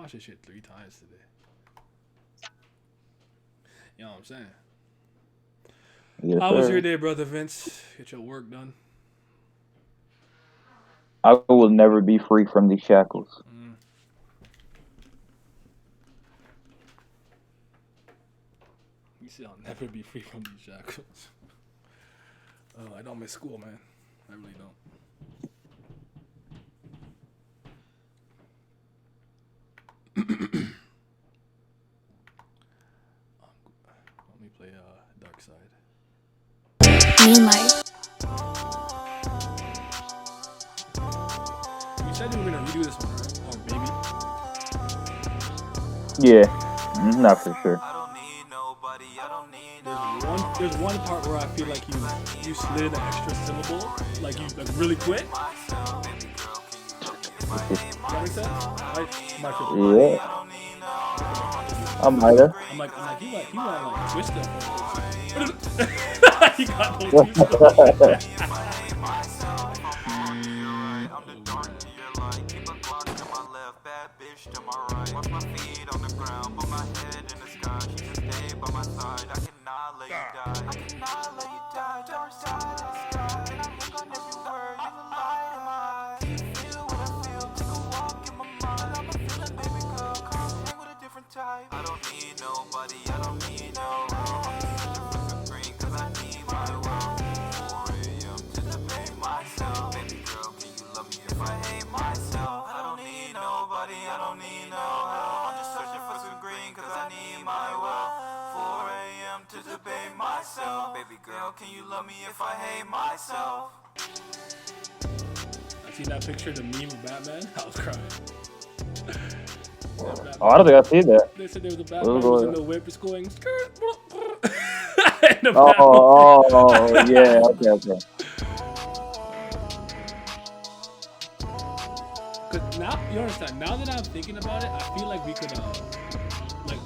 watched this shit 3 times today. You know what I'm saying? Yes, How was sir. your day, brother Vince? Get your work done. I will never be free from these shackles. You see, I'll never be free from these shackles. I don't miss school, man. I really don't. Let me play Dark Side. Moonlight. You said you were gonna redo this one, right? Or Baby? Yeah, not for sure. There's one part where I feel like you slid an extra syllable, like you like really quick. Does that make sense? Right? My tripping. Yeah, I might have. I'm like he went like twist up on this. He got those people. Can you love me if I hate myself? I seen that picture, the meme of Batman. I was crying. Oh, I don't think I see that. They said there was a What's Batman who was in the whip just going and the Oh, yeah. Okay. Cause now you understand. Now that I'm thinking about it, I feel like we could, like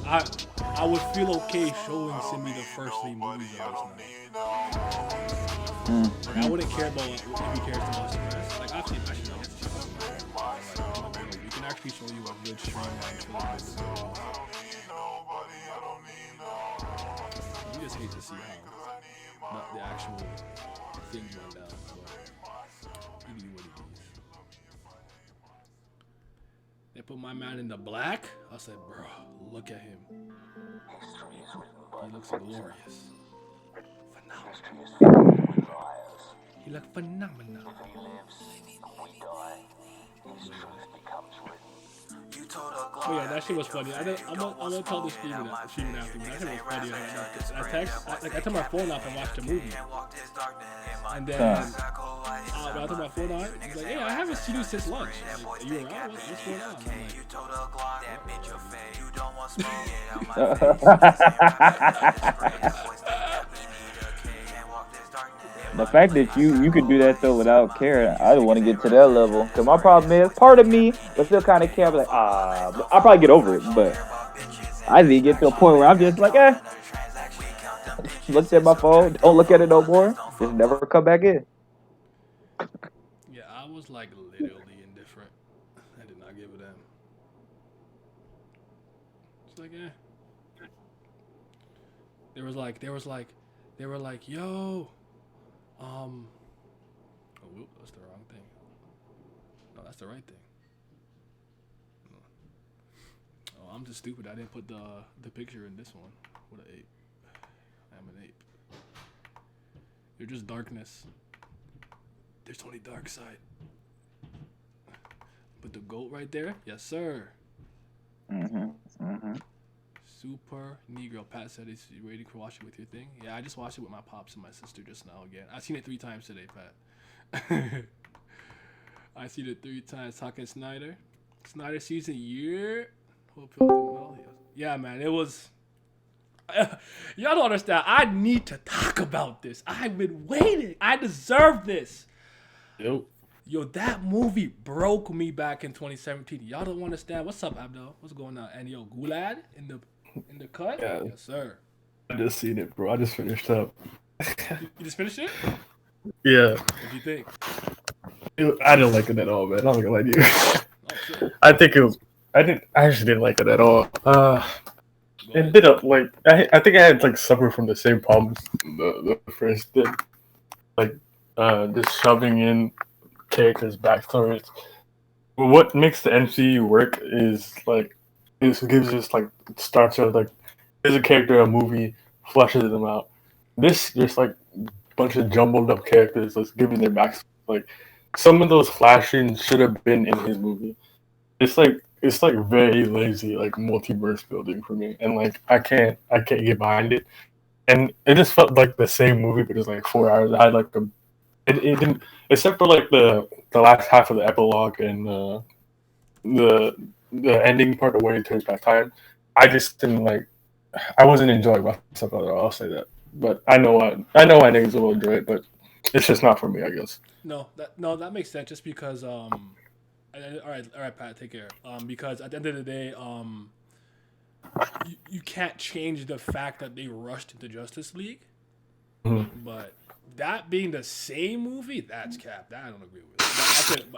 I would feel okay showing Simi the first 3 movies of us now. Like, I wouldn't care about if he cares to watch the rest. Like I've seen actually, we can actually show you a good streamline trilogy. You just hate to see how not the actual things went down. But it is what it is. They put my man in the black. I said, bro, look at him. He looks glorious. Phenomenal. He looks phenomenal. Oh yeah, that shit was funny. I'm gonna tell the streamer after, but that shit was funny. I took my phone off and watched the movie, and then I took my phone out. He's like, "Hey, I haven't seen you since lunch. Like, you around? What's going on?" The fact that you could do that though without caring, I don't want to get to that level. Cause my problem is, part of me but still kind of care. I'm like, I'll probably get over it, but I didn't get to a point where I'm just like, look at my phone, don't look at it no more, just never come back in. Yeah, I was like literally indifferent. I did not give a damn. It's like, they were like, yo, oh, whoop, that's the wrong thing. No, that's the right thing. Oh, I'm just stupid. I didn't put the picture in this one. What an ape. I'm an ape. You're just darkness. There's only dark side. Put the goat right there. Yes, sir. Super Negro. Pat said he's waiting for watching with your thing. Yeah, I just watched it with my pops and my sister just now again. I've seen it 3 times today, Pat. I seen it 3 times. Talking Snyder. Snyder season year. Hope y'all doing well. Yeah, man. It was. Y'all don't understand. I need to talk about this. I've been waiting. I deserve this. Yo, that movie broke me back in 2017. Y'all don't understand. What's up, Abdel? What's going on? And yo, Gulad in the cut? Yeah. Yes, sir. I just seen it, bro. I just finished up. You just finished it? Yeah. What do you think? I didn't like it at all, man. I'm not gonna lie to you. Oh, shit. I think it was I actually didn't like it at all. Go It ahead. did like I think I had like suffered from the same problems the first did, like just shoving in characters' backstories. What makes the MCU work is like it gives us like starts with like there's a character in a movie, fleshes them out. This just like bunch of jumbled up characters that's giving their backstory. Like some of those flashings should have been in his movie. It's like very lazy, like multiverse building for me, and like I can't get behind it. And it just felt like the same movie, but it was like 4 hours. I had like it didn't, except for like the last half of the epilogue and the the ending part of where he turns back time. I just didn't like. I wasn't enjoying myself at all. I'll say that. But I know why niggas will enjoy it, but it's just not for me, I guess. No, that makes sense. Just because all right, Pat, take care. Because at the end of the day, you can't change the fact that they rushed into Justice League. Mhm. But that being the same movie, that's cap. That I don't agree with.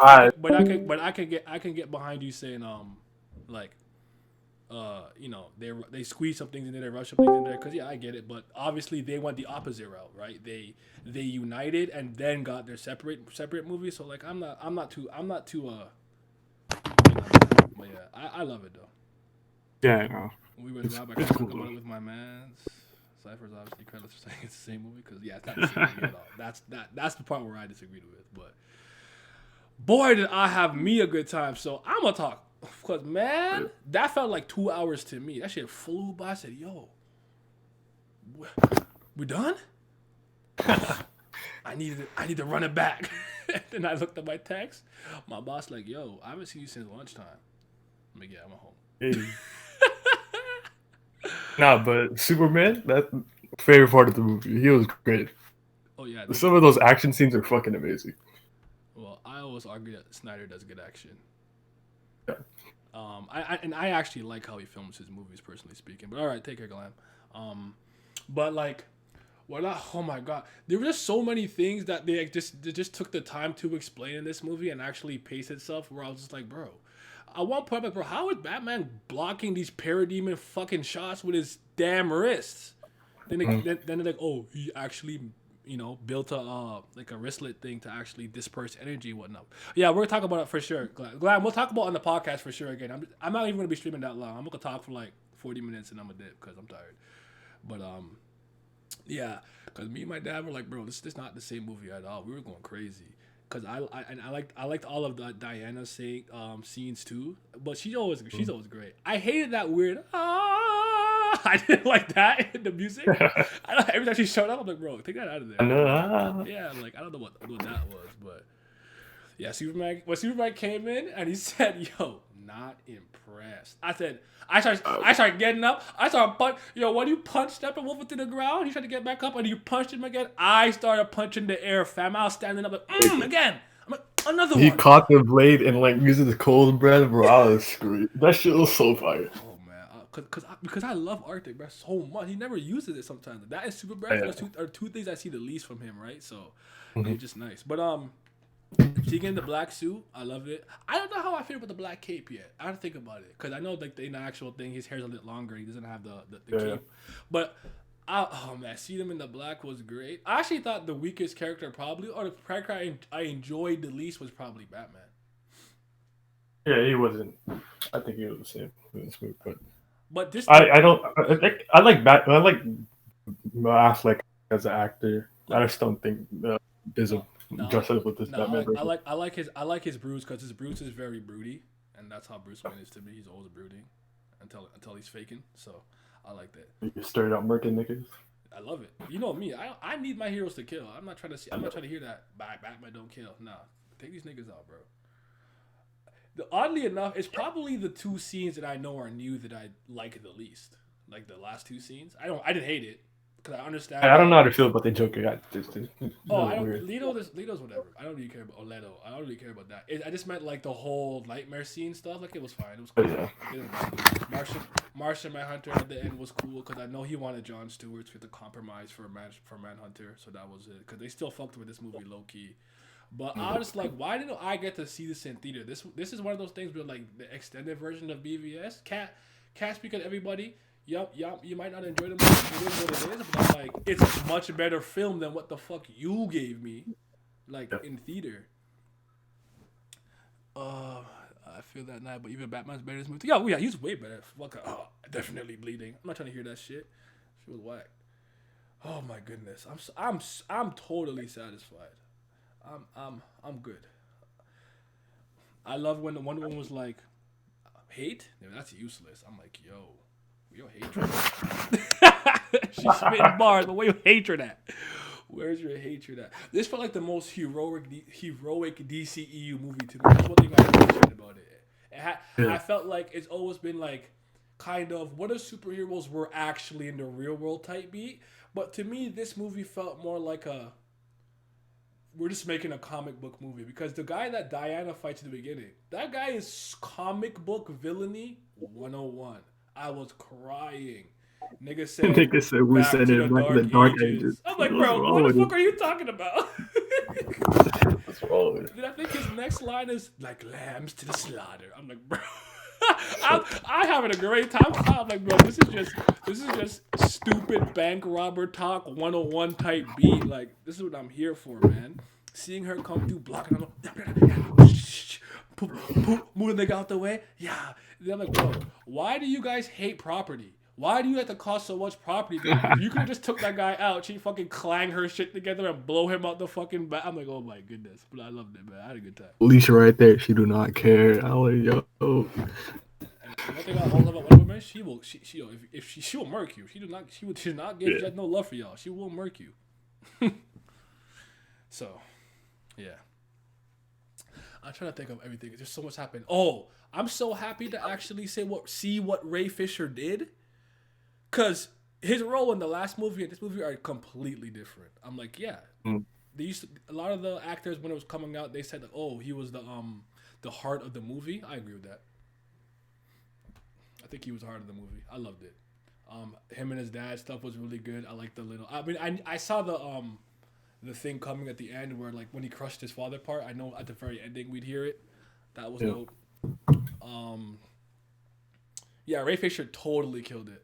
I But I can get behind you saying like they squeeze some things in there, they rush some things in there. Because yeah, I get it. But obviously they went the opposite route, right? They united and then got their separate movies. So like I'm not too but yeah, I love it though. yeah, I know. We was Rob, I It's can't cool talk about though. it with my mans. Cypher's obviously credits for saying it's the same movie because yeah, it's not the same movie at all. That's the part where I disagreed with. But boy, did I have me a good time. So I'm gonna talk because man, that felt like 2 hours to me. That shit flew by. I said, "Yo, we done?" I need to run it back. And then I looked at my text. My boss like, "Yo, I haven't seen you since lunchtime." I'm like, "Yeah, I'm at home." Hey. Nah, but Superman, that favorite part of the movie. He was great. Oh yeah, Some of those action scenes are fucking amazing. well, I always argue that Snyder does good action. Yeah. I actually like how he films his movies, personally speaking. But all right, take care, Glam. But like, oh my god, there were just so many things that they just took the time to explain in this movie and actually pace itself. Where I was just like, bro, at one point, I'm like, bro, how is Batman blocking these parademon fucking shots with his damn wrists? Then they're like, oh, he actually built a like a wristlet thing to actually disperse energy and whatnot. Yeah, we're gonna talk about it for sure. Glad we'll talk about it on the podcast for sure again. I'm not even gonna be streaming that long. I'm gonna talk for like 40 minutes and I'm gonna dip because I'm tired. But yeah, because me and my dad were like, bro, this not the same movie at all. We were going crazy. Cause I liked all of the Diana saying scenes too, but she's always great. I hated that weird I didn't like that in the music. Every time she showed up, I'm like, bro, take that out of there. I know. Yeah, like I don't know what that was, but yeah, Superman came in and he said, "Yo, not impressed." I started getting up. I started when you punch Steppenwolf into the ground, he tried to get back up and you punched him again. I started punching the air, fam. I was standing up like, again. I'm like, another He one. caught the blade and like using the cold breath, bro. I was screwed. That shit was so fire. Oh man, because I love Arctic, bro, so much. He never uses it sometimes. That is super breath. Yeah. Are two things I see the least from him, right? So Mhm. it's just nice. But seeing in the black suit, I love it. I don't know how I feel about the black cape yet. I have to think about it because I know like in the actual thing, his hair's a little longer. He doesn't have the Yeah. cape, but. Oh man, seeing him in the black was great. I actually thought the weakest character probably, or the character I enjoyed the least was probably Batman. Yeah, he wasn't. I think he was the same in this movie, but But this, I don't. I like I like Affleck as an actor. I just don't think there's a no, justice with this no, Batman version. I like his Bruce because his Bruce is very broody, and that's how Bruce Wayne is to me. He's always brooding until he's faking. So I like that. You straight up murking niggas. I love it. You know me. I need my heroes to kill. I'm not trying to hear that. Batman don't kill. Nah, take these niggas out, bro. Oddly enough, it's probably the two scenes that I know are new that I like the least. Like the last two scenes. I didn't hate it because I understand. I don't know how to feel about the Joker. I don't. Leto's whatever. I don't really care about Leto. I don't really care about that. I just meant like the whole nightmare scene stuff. Like it was fine. It was cool. Yeah. Martian Manhunter at the end was cool because I know he wanted Jon Stewart to compromise for Manhunter, so that was it. Because they still fucked with this movie low key. But I was like, why didn't I get to see this in theater? This is one of those things where like the extended version of BVS can't speak of everybody. Yup, you might not enjoy the movie. It is what it is, but I'm like, it's a much better film than what the fuck you gave me, like in theater. I feel that now, but even Batman's better in this movie. Yeah, he's way better. Fuck, definitely bleeding. I'm not trying to hear that shit. She was whack. Oh my goodness, I'm totally satisfied. I'm good. I love when the Wonder Woman was like, hate? No, that's useless. I'm like, yo, where your hatred at? She's spitting bars, but where your hatred at? Where's your hatred at? This felt like the most heroic DCEU movie to me. That's one thing I appreciate about it. I felt like it's always been like, kind of, what if superheroes were actually in the real world type beat? But to me, this movie felt more like we're just making a comic book movie, because the guy that Diana fights in the beginning, that guy is comic book villainy 101. I was crying. Nigga said we said it back in the Dark Ages. I'm like, bro, what the fuck are you talking about? What's wrong with it? Then I think his next line is like, lambs to the slaughter. I'm like, bro. I'm having a great time. I'm like, bro, this is just stupid bank robber talk 101 type beat. Like, this is what I'm here for, man. Seeing her come through, blocking them, move the nigga out the way. Yeah. Then I'm like, bro, why do you guys hate property? Why do you have to cost so much property? You could have just took that guy out. She fucking clang her shit together and blow him out the fucking back. I'm like, oh my goodness. But I loved it, man. I had a good time. Alicia right there. She do not care. I like, yo. And one thing I love about Wonder Woman, she will murk you. She would not give she has no love for y'all. She will murk you. So, yeah. I'm trying to think of everything. There's so much happened. Oh, I'm so happy to actually see what Ray Fisher did. Because his role in the last movie and this movie are completely different. I'm like, yeah. They a lot of the actors, when it was coming out, they said, oh, he was the heart of the movie. I agree with that. I think he was the heart of the movie. I loved it. Him and his dad stuff was really good. I like the little. I mean, I saw the thing coming at the end where, like, when he crushed his father part. I know at the very ending we'd hear it. That was dope. Yeah, Ray Fisher totally killed it.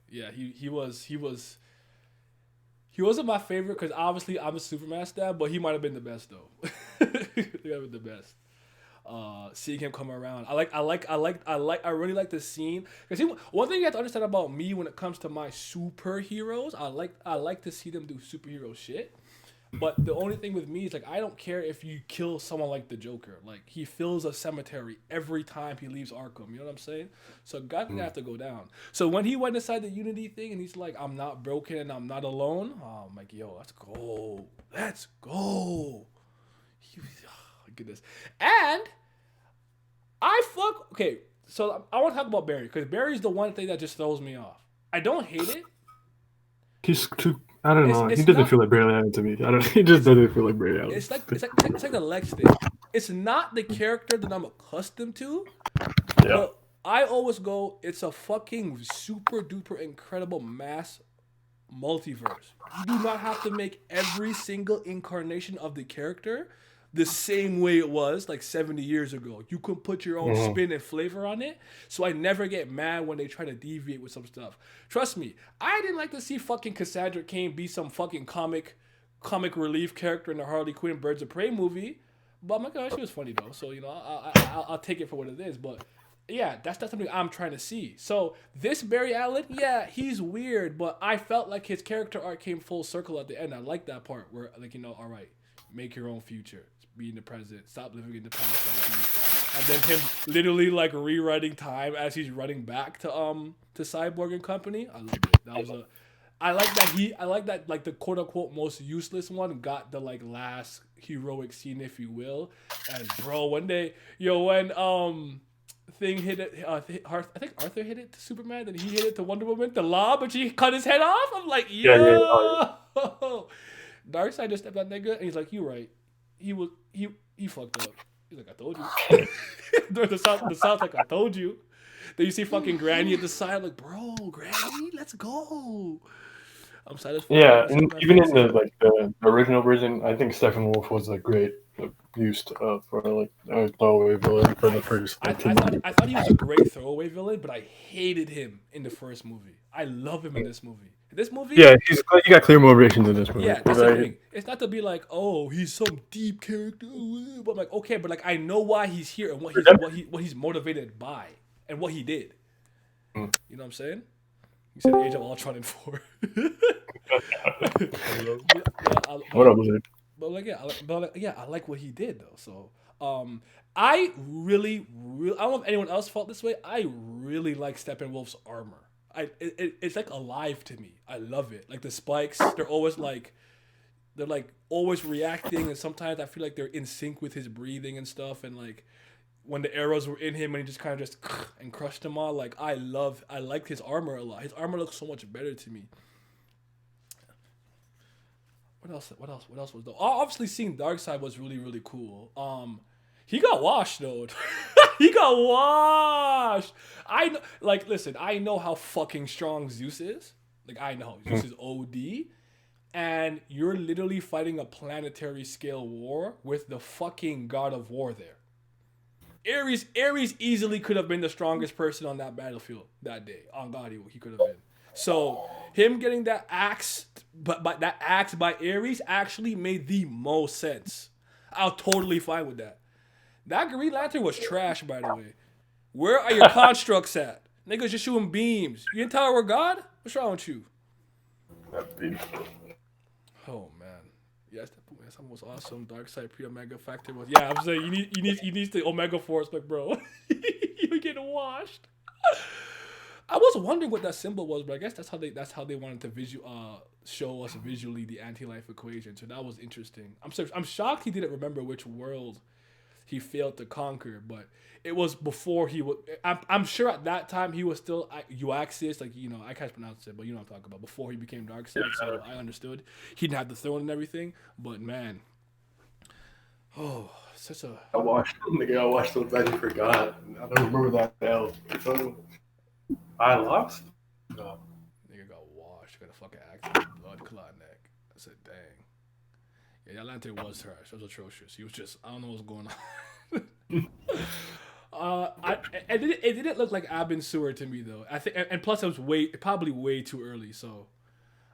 Yeah, he wasn't my favorite because obviously I'm a Superman stan, but he might have been the best though. He might have been the best. Seeing him come around, I really like the scene because one thing you have to understand about me when it comes to my superheroes, I like to see them do superhero shit. But the only thing with me is, like, I don't care if you kill someone like the Joker. Like, he fills a cemetery every time he leaves Arkham. You know what I'm saying? So God's gonna have to go down. So when he went inside the Unity thing and he's like, I'm not broken and I'm not alone. I'm like, yo, let's go. Let's go. Oh, goodness. And okay, so I want to talk about Barry because Barry's the one thing that just throws me off. I don't hate it. He's too. I don't know. He doesn't feel like Barry Allen to me. He just doesn't feel like Barry Allen. It's like the Lex thing. It's not the character that I'm accustomed to. Yeah. But I always go, it's a fucking super duper incredible mass multiverse. You do not have to make every single incarnation of the character the same way it was like 70 years ago. You can put your own spin and flavor on it. So I never get mad when they try to deviate with some stuff. Trust me, I didn't like to see fucking Cassandra Cain be some fucking comic relief character in the Harley Quinn Birds of Prey movie. But I'm like, oh, she was funny though. So, you know, I'll take it for what it is. But yeah, that's not something I'm trying to see. So this Barry Allen, yeah, he's weird. But I felt like his character arc came full circle at the end. I like that part where, like, you know, all right, make your own future. Be in the present, stop living in the past, and then him literally like rewriting time as he's running back to Cyborg and Company. I loved it. I like that like the quote unquote most useless one got the like last heroic scene, if you will. And bro, when thing hit it, I think Arthur hit it to Superman, then he hit it to Wonder Woman, the lob, and she cut his head off. I'm like, yo, Darkseid just stepped that nigga, and he's like, you right. He fucked up. He's like, I told you. the South like, I told you. Then you see fucking Granny at the side, like, bro, Granny, let's go. I'm satisfied. Yeah, and even in the original version, I think Steppenwolf was like great. used for like a throwaway villain for the first I 19 thought movies. I thought he was a great throwaway villain, but I hated him in the first movie. I love him in this movie. This movie, Yeah, he got clear motivations in this movie. yeah, that's the thing. It's not to be like, oh, he's some deep character, but I'm like, okay, but like I know why he's here and what he's motivated by and what he did. Mm. You know what I'm saying? You said Age of Ultron in 4. What up, Lizard? But like yeah, I like what he did though. So I really I don't know if anyone else felt this way. I really like Steppenwolf's armor. It's like alive to me. I love it. Like the spikes, they're always like always reacting, and sometimes I feel like they're in sync with his breathing and stuff. And like when the arrows were in him and he just kind of just and crushed them all. Like I liked his armor a lot. His armor looks so much better to me. What else was though? Obviously, seeing Darkseid was really, really cool. He got washed though. He got washed. I know, like, listen. I know how fucking strong Zeus is. Like, I know Zeus is OD, and you're literally fighting a planetary scale war with the fucking god of war there. Ares easily could have been the strongest person on that battlefield that day. On God, he could have been. So him getting that axe, but that axe by Ares actually made the most sense. I was totally fine with that. That Green Lantern was trash, by the way. Where are your constructs at? Niggas just shooting beams. You didn't tell her we're God? What's wrong with you? Oh man, yes, that's the most awesome Darkseid pre-Omega factor was. Yeah, I'm saying you need the Omega Force, like bro, you getting washed. I was wondering what that symbol was, but I guess that's how they wanted to show us visually the anti-life equation. So that was interesting. I'm shocked he didn't remember which world he failed to conquer, but it was before he would. I'm sure at that time he was still Euaxis, like I can't pronounce it, but you know what I'm talking about. Before he became Darkseid, so I understood he didn't have the throne and everything. But man, such a. I watched the glad you forgot. I don't remember that hell. I lost. No. Nigga got washed. Got a fucking accident, blood clot neck. I said, dang. Yeah, that lantern was trash. It was atrocious. He was just, I don't know what's going on. It didn't look like Abin Sewer to me though. I think, and plus it was probably way too early. So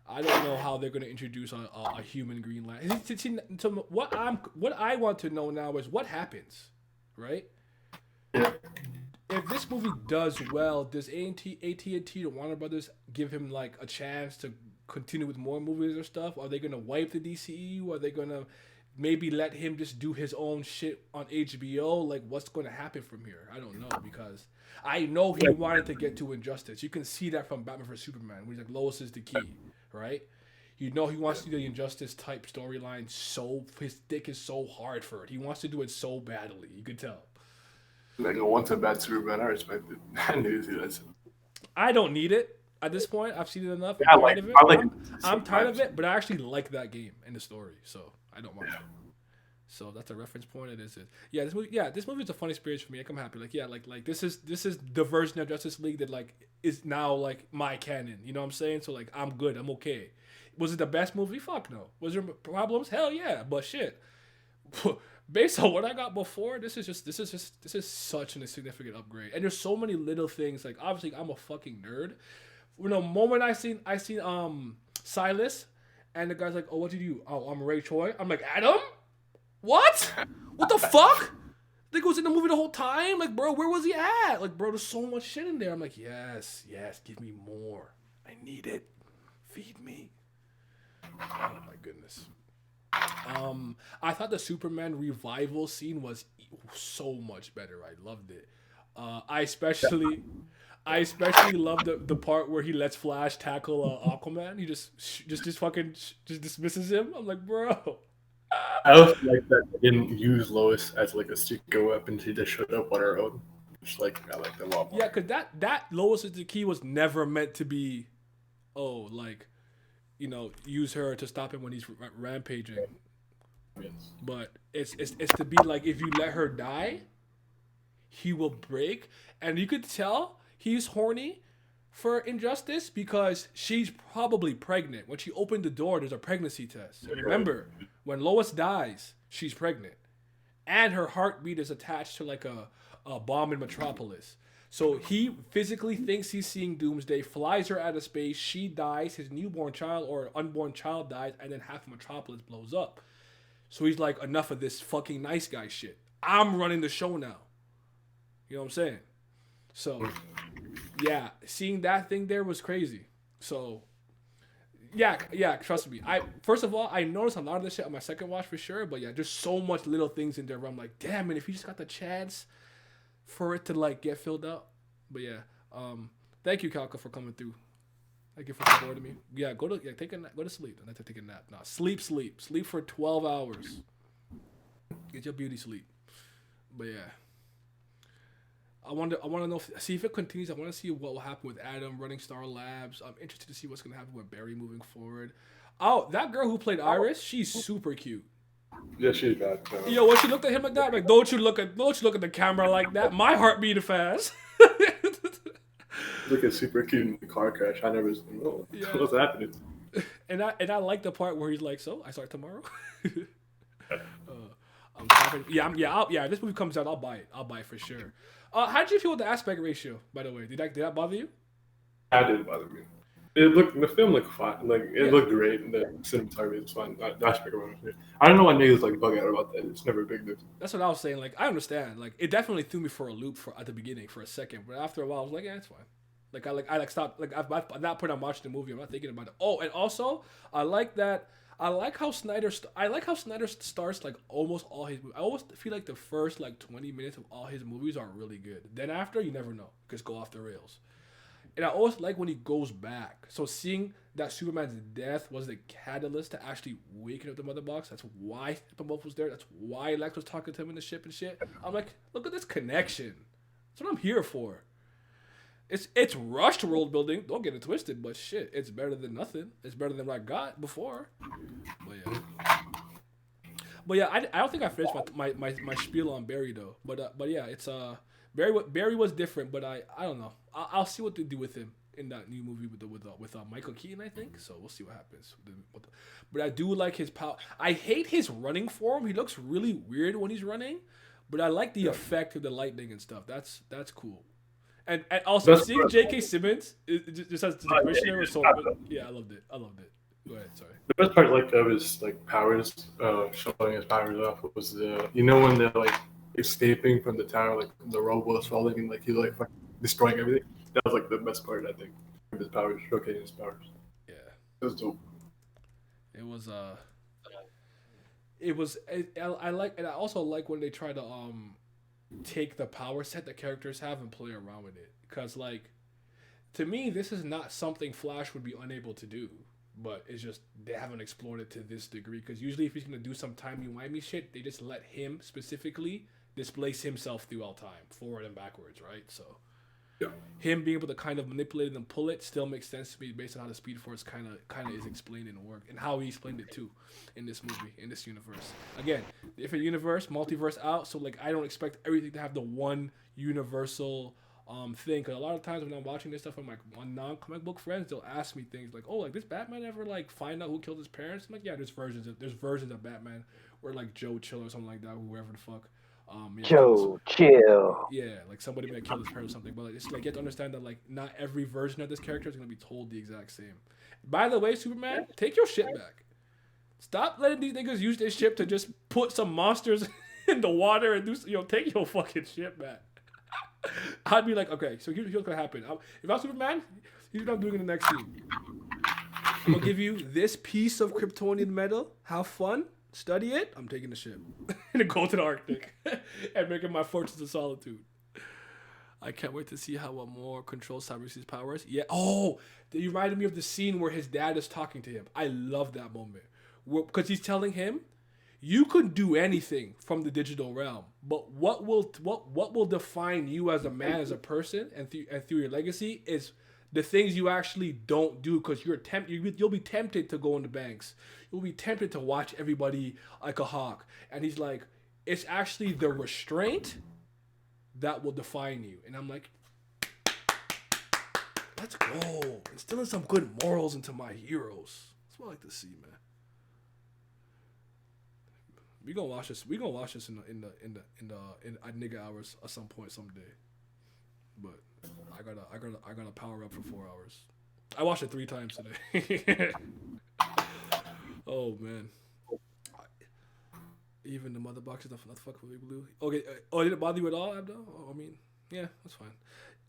I don't know how they're gonna introduce a human Green Lantern. So what I want to know now is what happens, right? If this movie does well, does AT&T and Warner Brothers give him like a chance to continue with more movies or stuff? Are they gonna wipe the DCEU? Are they gonna maybe let him just do his own shit on HBO? Like, what's gonna happen from here? I don't know, because I know he wanted to get to Injustice. You can see that from Batman vs Superman, where he's like, Lois is the key, right? You know he wants to do the Injustice type storyline. So his dick is so hard for it. He wants to do it so badly. You could tell. Like a once a bad Superman, I respect it. I knew that. I don't need it at this point. I've seen it enough. Yeah, I'm tired of it, but I actually like that game and the story, so I don't mind it. So that's a reference point. It is. Yeah, this movie is a fun experience for me. Like, I'm happy. Like this is the version of Justice League that like is now like my canon. You know what I'm saying? So like I'm good. I'm okay. Was it the best movie? Fuck no. Was there problems? Hell yeah. But shit. Based on what I got before, this is such an significant upgrade. And there's so many little things. Like obviously, I'm a fucking nerd. You know, moment I seen Silas, and the guy's like, "Oh, what did you do?" "Oh, I'm Ray Choi." I'm like, "Adam, what? What the fuck?" I think it was in the movie the whole time. Like, bro, where was he at? Like, bro, there's so much shit in there. I'm like, yes, give me more. I need it. Feed me. Oh my goodness. I thought the Superman revival scene was so much better. I loved it. I especially loved the part where he lets Flash tackle Aquaman. He just fucking dismisses him. I'm like, bro. I also like that they didn't use Lois as like a secret weapon. She just showed up on her own. Just like I like that a lot more. Yeah, because that Lois is the key was never meant to be, use her to stop him when he's rampaging. Yes. But it's to be like, if you let her die, he will break, and you could tell he's horny for Injustice because she's probably pregnant. When she opened the door, there's a pregnancy test. Remember, when Lois dies, she's pregnant. and her heartbeat is attached to like a bomb in Metropolis. So he physically thinks he's seeing Doomsday, flies her out of space, she dies, his newborn child or unborn child dies, and then half of Metropolis blows up. So he's like, enough of this fucking nice guy shit. I'm running the show now. You know what I'm saying? So, yeah, seeing that thing there was crazy. So, yeah, trust me. First of all, I noticed a lot of this shit on my second watch for sure, but yeah, there's so much little things in there where I'm like, damn it, if you just got the chance for it to like get filled up. But yeah, thank you, Kalka, for coming through. Thank you for supporting me. Yeah, go to sleep. Don't have to take a nap. No, sleep for 12 hours. Get your beauty sleep. But yeah, I want to know. See if it continues. I want to see what will happen with Adam running Star Labs. I'm interested to see what's gonna happen with Barry moving forward. Oh, that girl who played Iris, she's super cute. Yeah, she's bad. Yo, when she looked at him like that, like don't you look at the camera like that. My heart beating fast. Look at super cute in the car crash. I never know what's happening. And I like the part where he's like, so I start tomorrow. I'm confident. Yeah. If this movie comes out, I'll buy it for sure. How did you feel with the aspect ratio? By the way, did that bother you? That didn't bother me. The film looked fine. Like it looked great, and the cinematography was fine. That's big around here. I don't know why niggas like bug out about that. It's never a big deal. That's what I was saying. Like I understand. Like it definitely threw me for a loop at the beginning for a second, but after a while, I was like, yeah, it's fine. I stopped. Like at that point, I'm watching the movie. I'm not thinking about it. Oh, and also I like that. I like how Snyder starts like almost all his movies. I always feel like the first like 20 minutes of all his movies are really good. Then after, you never know, because go off the rails. And I always like when he goes back. So seeing that Superman's death was the catalyst to actually waking up the Mother Box. That's why Steppenwolf was there. That's why Lex was talking to him in the ship and shit. I'm like, look at this connection. That's what I'm here for. It's rushed world building. Don't get it twisted, but shit, it's better than nothing. It's better than what I got before. But yeah, I don't think I finished my spiel on Barry though. But yeah, it's Barry was different, but I don't know. I'll see what they do with him in that new movie with Michael Keaton, I think. So we'll see what happens. But I do like his power. I hate his running form. He looks really weird when he's running, but I like the effect of the lightning and stuff. That's cool. And also seeing J.K. Simmons just as the commissioner was so good. Yeah, I loved it. Go ahead, sorry. The best part of his powers, showing his powers off was when they're like escaping from the tower, like the rubble was falling and like he like destroying everything. That was like the best part, I think, of his powers, showcasing his powers. Yeah, it was dope. I like, and I also like when they try to take the power set that characters have and play around with it, because like to me this is not something Flash would be unable to do, but it's just they haven't explored it to this degree, because usually if he's going to do some timey-wimey shit, they just let him specifically displace himself throughout time, forward and backwards, right? So yeah, him being able to kind of manipulate it and pull it still makes sense to me based on how the Speed Force kind of is explained in the work, and how he explained it too in this movie, in this universe. Again, different universe, multiverse out, so like I don't expect everything to have the one universal thing, because a lot of times when I'm watching this stuff, I'm like, on non-comic book friends, they'll ask me things like, oh, like this Batman ever like find out who killed his parents? I'm like, yeah, there's versions of Batman where like Joe Chill or something like that, whoever the fuck. Joe Chill. Yeah, like somebody might kill his parents or something, but like, it's like you have to understand that like not every version of this character is gonna be told the exact same. By the way, Superman, take your shit back. Stop letting these niggas use this ship to just put some monsters in the water and do take your fucking shit back. I'd be like, okay, so here's what's gonna happen. If I'm Superman, here's what I'm doing in the next scene. I'm gonna give you this piece of Kryptonian metal. Have fun. Study it. I'm taking the ship and go to the Arctic and making my fortunes of solitude. I can't wait to see how more controls Cybersea's powers. Yeah. Oh, you reminded me of the scene where his dad is talking to him. I love that moment because he's telling him, "You can do anything from the digital realm, but what will define you as a man, as a person, and through your legacy is the things you actually don't do, because you'll be tempted to go in the banks. You'll be tempted to watch everybody like a hawk." And he's like, it's actually the restraint that will define you. And I'm like, let's go. Instilling some good morals into my heroes. That's what I like to see, man. We gonna watch this. We gonna watch this in nigga hours at some point someday. But I gotta power up for 4 hours. I watched it 3 times today. Oh man. Even the mother box is not fucking with me, Blue. Okay. Oh, did it bother you at all, Abdo? Oh, I mean, yeah, that's fine.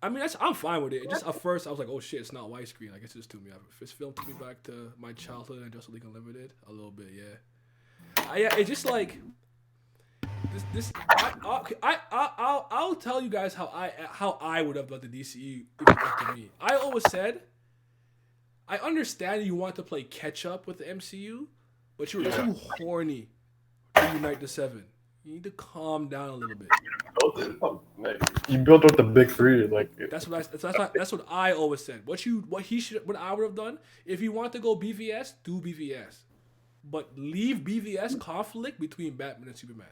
I mean, I'm fine with it. Just at first, I was like, oh shit, it's not widescreen. I guess it's just to me. This film took me back to my childhood and Justice League Unlimited a little bit. Yeah. Yeah. It's just like this. I'll tell you guys how I would have loved the DCU if it was up to me. I always said, I understand you want to play catch up with the MCU, but you're too horny to unite the 7. You need to calm down a little bit. You built up the big 3, like that's what I always said. What I would have done if you want to go BVS, do BVS, but leave BVS conflict between Batman and Superman.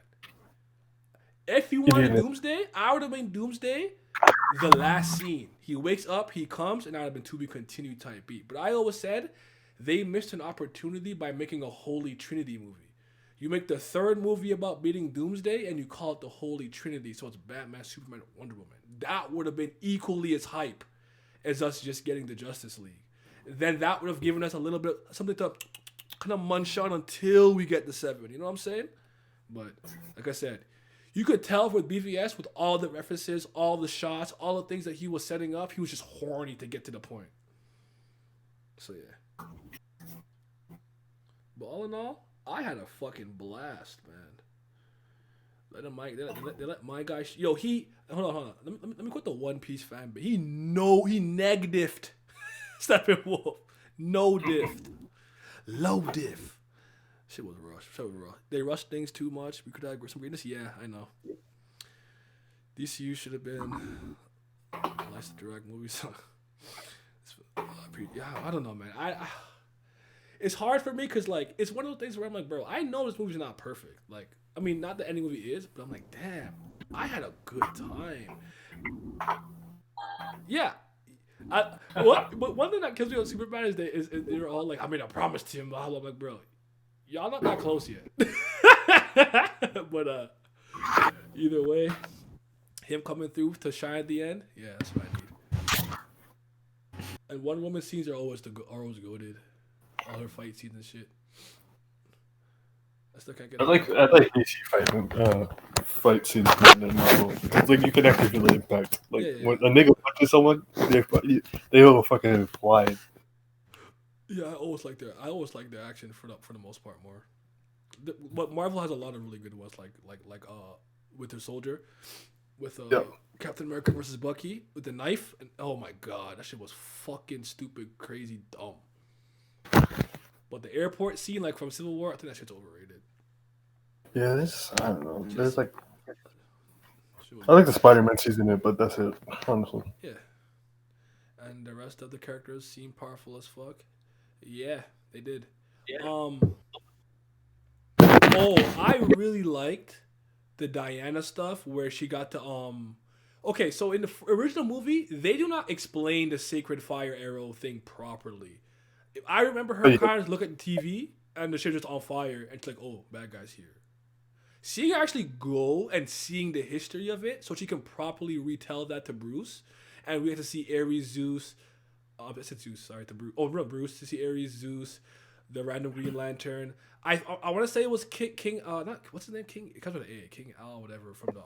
If you wanted Doomsday, I would have made Doomsday the last scene. He wakes up, he comes, and I would have been to be continued type beat. But I always said they missed an opportunity by making a Holy Trinity movie. You make the 3rd movie about beating Doomsday, and you call it the Holy Trinity, so it's Batman, Superman, Wonder Woman. That would have been equally as hype as us just getting the Justice League. Then that would have given us a little bit something to kind of munch on until we get the 7. You know what I'm saying? But like I said, you could tell with BVS, with all the references, all the shots, all the things that he was setting up, he was just horny to get to the point. So yeah. But all in all, I had a fucking blast, man. They let my guy. Hold on. Let me quit the One Piece fan, but he neg-diffed Steppenwolf. No diffed. Low diff. Shit was rushed. They rushed things too much. We could have some greatness. Yeah, I know. DCU should have been nice to direct movies. Yeah, I don't know, man. It's hard for me because, like, it's one of those things where I'm like, bro, I know this movie's not perfect. Like, I mean, not that any movie is, but I'm like, damn, I had a good time. Yeah. But one thing that kills me on Superman is they're all like, I made a promise to him. I'm like, bro, y'all not that close yet. But either way, him coming through to shine at the end, yeah, that's what I need. And Wonder Woman scenes are always goated. All her fight scenes and shit. I still can't get. I like DC fight scenes more than Marvel. It's like you can actually feel the impact. Like when a nigga punches someone, they will fucking fly. Yeah, I always like the action for the most part more. But Marvel has a lot of really good ones, like Winter Soldier, with Captain America versus Bucky with the knife, and oh my god, that shit was fucking stupid, crazy, dumb. But the airport scene, like from Civil War, I think that shit's overrated. Yeah, I don't know. There's like, I like the Spider-Man season in it, but that's it, honestly. Yeah. And the rest of the characters seem powerful as fuck. Yeah, they did. Yeah. I really liked the Diana stuff where she got to Okay, so in the original movie, they do not explain the sacred fire arrow thing properly. I remember her kind of look at the TV and the shit just on fire and it's like, oh, bad guys here. Seeing her actually go and seeing the history of it so she can properly retell that to Bruce, and we had to see Ares, Zeus. I said Zeus, sorry, to Bruce. Oh, no, Bruce, to see Ares, Zeus, the random Green Lantern. I want to say it was King not what's his name, King, it comes with an A, King Al, whatever, from the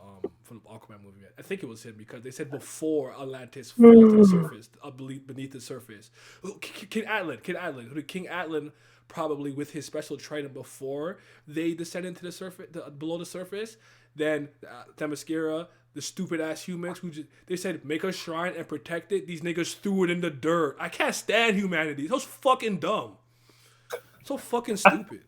Aquaman movie. I think it was him because they said before Atlantis fell to the surface, beneath the surface. King Atlan probably with his special trident before they descend into the surface, below the surface. Then Themyscira, the stupid ass humans who they said make a shrine and protect it. These niggas threw it in the dirt. I can't stand humanity. That was fucking dumb. So fucking stupid.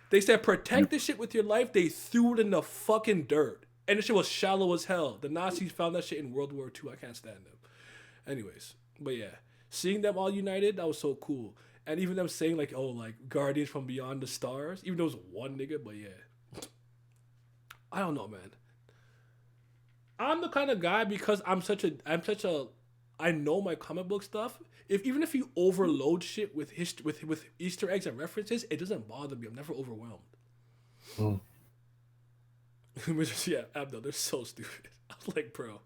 They said protect this shit with your life. They threw it in the fucking dirt. And this shit was shallow as hell. The Nazis found that shit in World War II. I can't stand them. Anyways, but yeah. Seeing them all united, that was so cool. And even them saying like, oh, like Guardians from Beyond the Stars. Even though it was one nigga, but yeah. I don't know, man. I'm the kind of guy because I know my comic book stuff. Even if you overload shit with Easter eggs and references, it doesn't bother me. I'm never overwhelmed. Yeah, Abdul, they're so stupid. I was like, bro,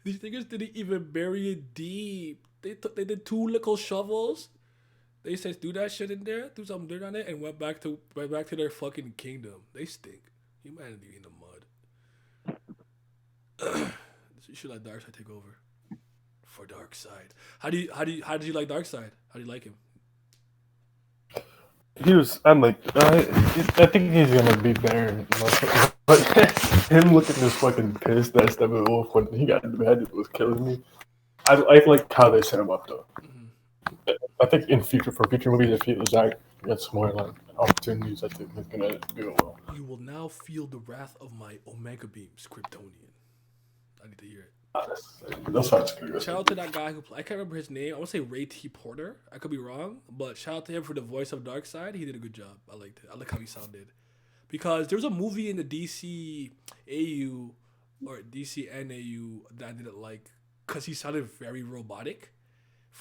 these niggas didn't even bury it deep. They did 2 little shovels. They said do that shit in there, threw some dirt on it, and went back to their fucking kingdom. They stink. Humanity in the mud. You should let Darkseid take over. For Darkseid. How did you like Darkseid? How do you like him? I'm like, I think he's gonna be better. But him looking this fucking pissed that Steppenwolf when he got mad, it was killing me. I like how they set him up though. I think for future movies, if Zach gets more like opportunities, I think he's gonna do it well. You will now feel the wrath of my Omega beams, Kryptonian. I need to hear it. That's good. Shout out to that guy I can't remember his name. I want to say Ray T. Porter. I could be wrong, but shout out to him for the voice of Darkseid. He did a good job. I liked it. I like how he sounded. Because there was a movie in the DC AU or DC NAU that I didn't like because he sounded very robotic.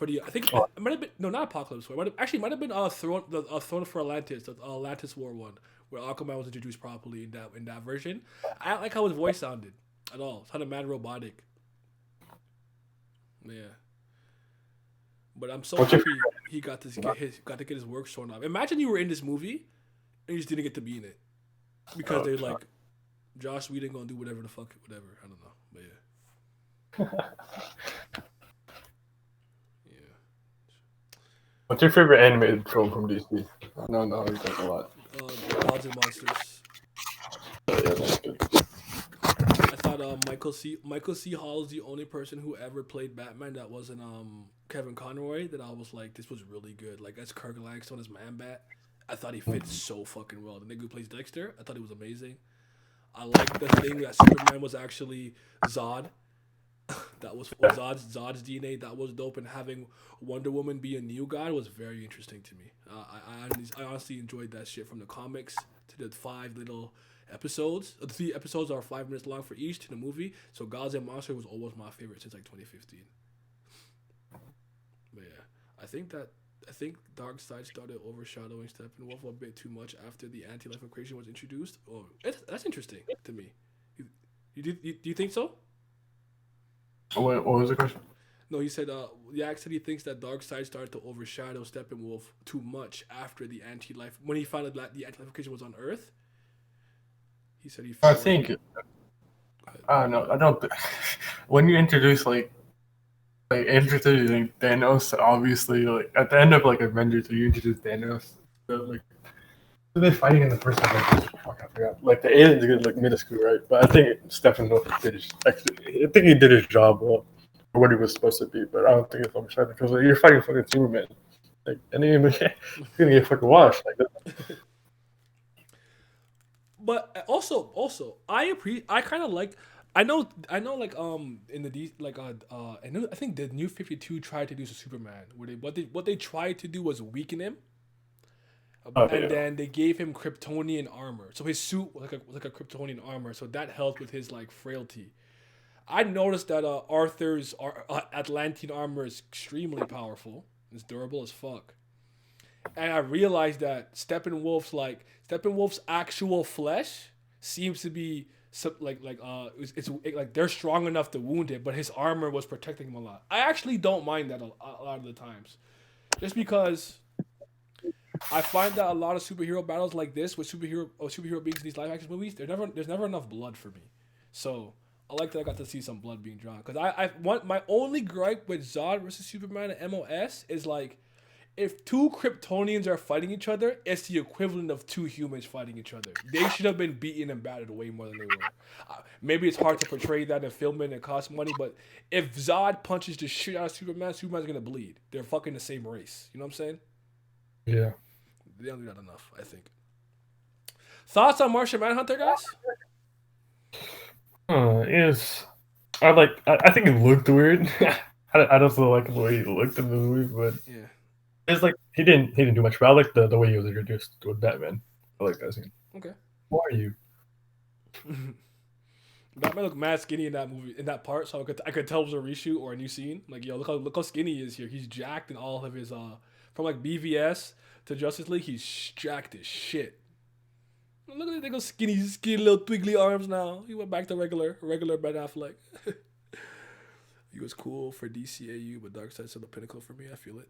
I think it might have been not Apocalypse War. Might have been Throne for Atlantis, the Atlantis War one, where Aquaman was introduced properly in that version. I don't like how his voice sounded at all. It sounded mad robotic. Yeah, but I'm so happy he got to get his work shown off. Imagine you were in this movie and you just didn't get to be in it because they're like, Josh Whedon gonna do whatever. I don't know, but yeah. What's your favorite animated film from DC? No, you talk a lot. Gods and Monsters. Yeah, that's good. I thought Michael C. Hall is the only person who ever played Batman that wasn't Kevin Conroy. That I was like, this was really good. Like as Kirk Langstone as Man-Bat, I thought he fit so fucking well. The nigga who plays Dexter, I thought he was amazing. I like the thing that Superman was actually Zod. That was Zod's DNA. That was dope, and having Wonder Woman be a new god was very interesting to me. I honestly enjoyed that shit from the comics to the 5 little episodes. The 3 episodes are 5 minutes long for each to the movie. So Gods and Monsters was always my favorite since like 2015. But yeah, I think Darkseid started overshadowing Steppenwolf a bit too much after the anti-life equation was introduced. Oh, that's interesting to me. Do you think so? What was the question? No, he said Yak said he thinks that Darkseid started to overshadow Steppenwolf too much after the anti-life when he found out that the anti-life equation was on Earth. He said he felt I don't know. I don't when you introduce introducing Thanos, obviously at the end of Avengers you introduce Thanos. So, who are they fighting in the first one? Fuck, I forgot. The aliens are minuscule, right? But I think Steppenwolf he did his job well for what he was supposed to be. But I don't think it's overshadowing because you're fighting fucking Superman. And he's gonna get fucking washed. But also, I kind of like. I know, in the I think the New 52 tried to do some Superman where what they tried to do was weaken him. Then they gave him Kryptonian armor, so his suit was like a Kryptonian armor, so that helped with his frailty. I noticed that Arthur's Atlantean armor is extremely powerful. It's durable as fuck, and I realized that Steppenwolf's actual flesh seems to be it's they're strong enough to wound it, but his armor was protecting him a lot. I actually don't mind that a lot of the times, just because. I find that a lot of superhero battles like this with superhero beings in these live action movies, there's never enough blood for me. So I like that I got to see some blood being drawn. Because my only gripe with Zod versus Superman and MOS is if 2 Kryptonians are fighting each other, it's the equivalent of 2 humans fighting each other. They should have been beaten and battered way more than they were. Maybe it's hard to portray that in film and it costs money, but if Zod punches the shit out of Superman's gonna bleed. They're fucking the same race. You know what I'm saying? Yeah. They don't do that enough, I think. Thoughts on Martian Manhunter, guys? I think it looked weird. I don't really like the way he looked in the movie, but yeah, it's he didn't do much. But I like the way he was introduced with Batman. I like that scene. Okay. Who are you? Batman looked mad skinny in that movie, in that part, so I could tell it was a reshoot or a new scene. Look how skinny he is here. He's jacked in all of his from BVS to Justice League. He's jacked as shit. Look at that nigga skinny little twiggly arms now. He went back to regular Ben Affleck. He was cool for DCAU, but Darkseid's still the pinnacle for me. I feel it.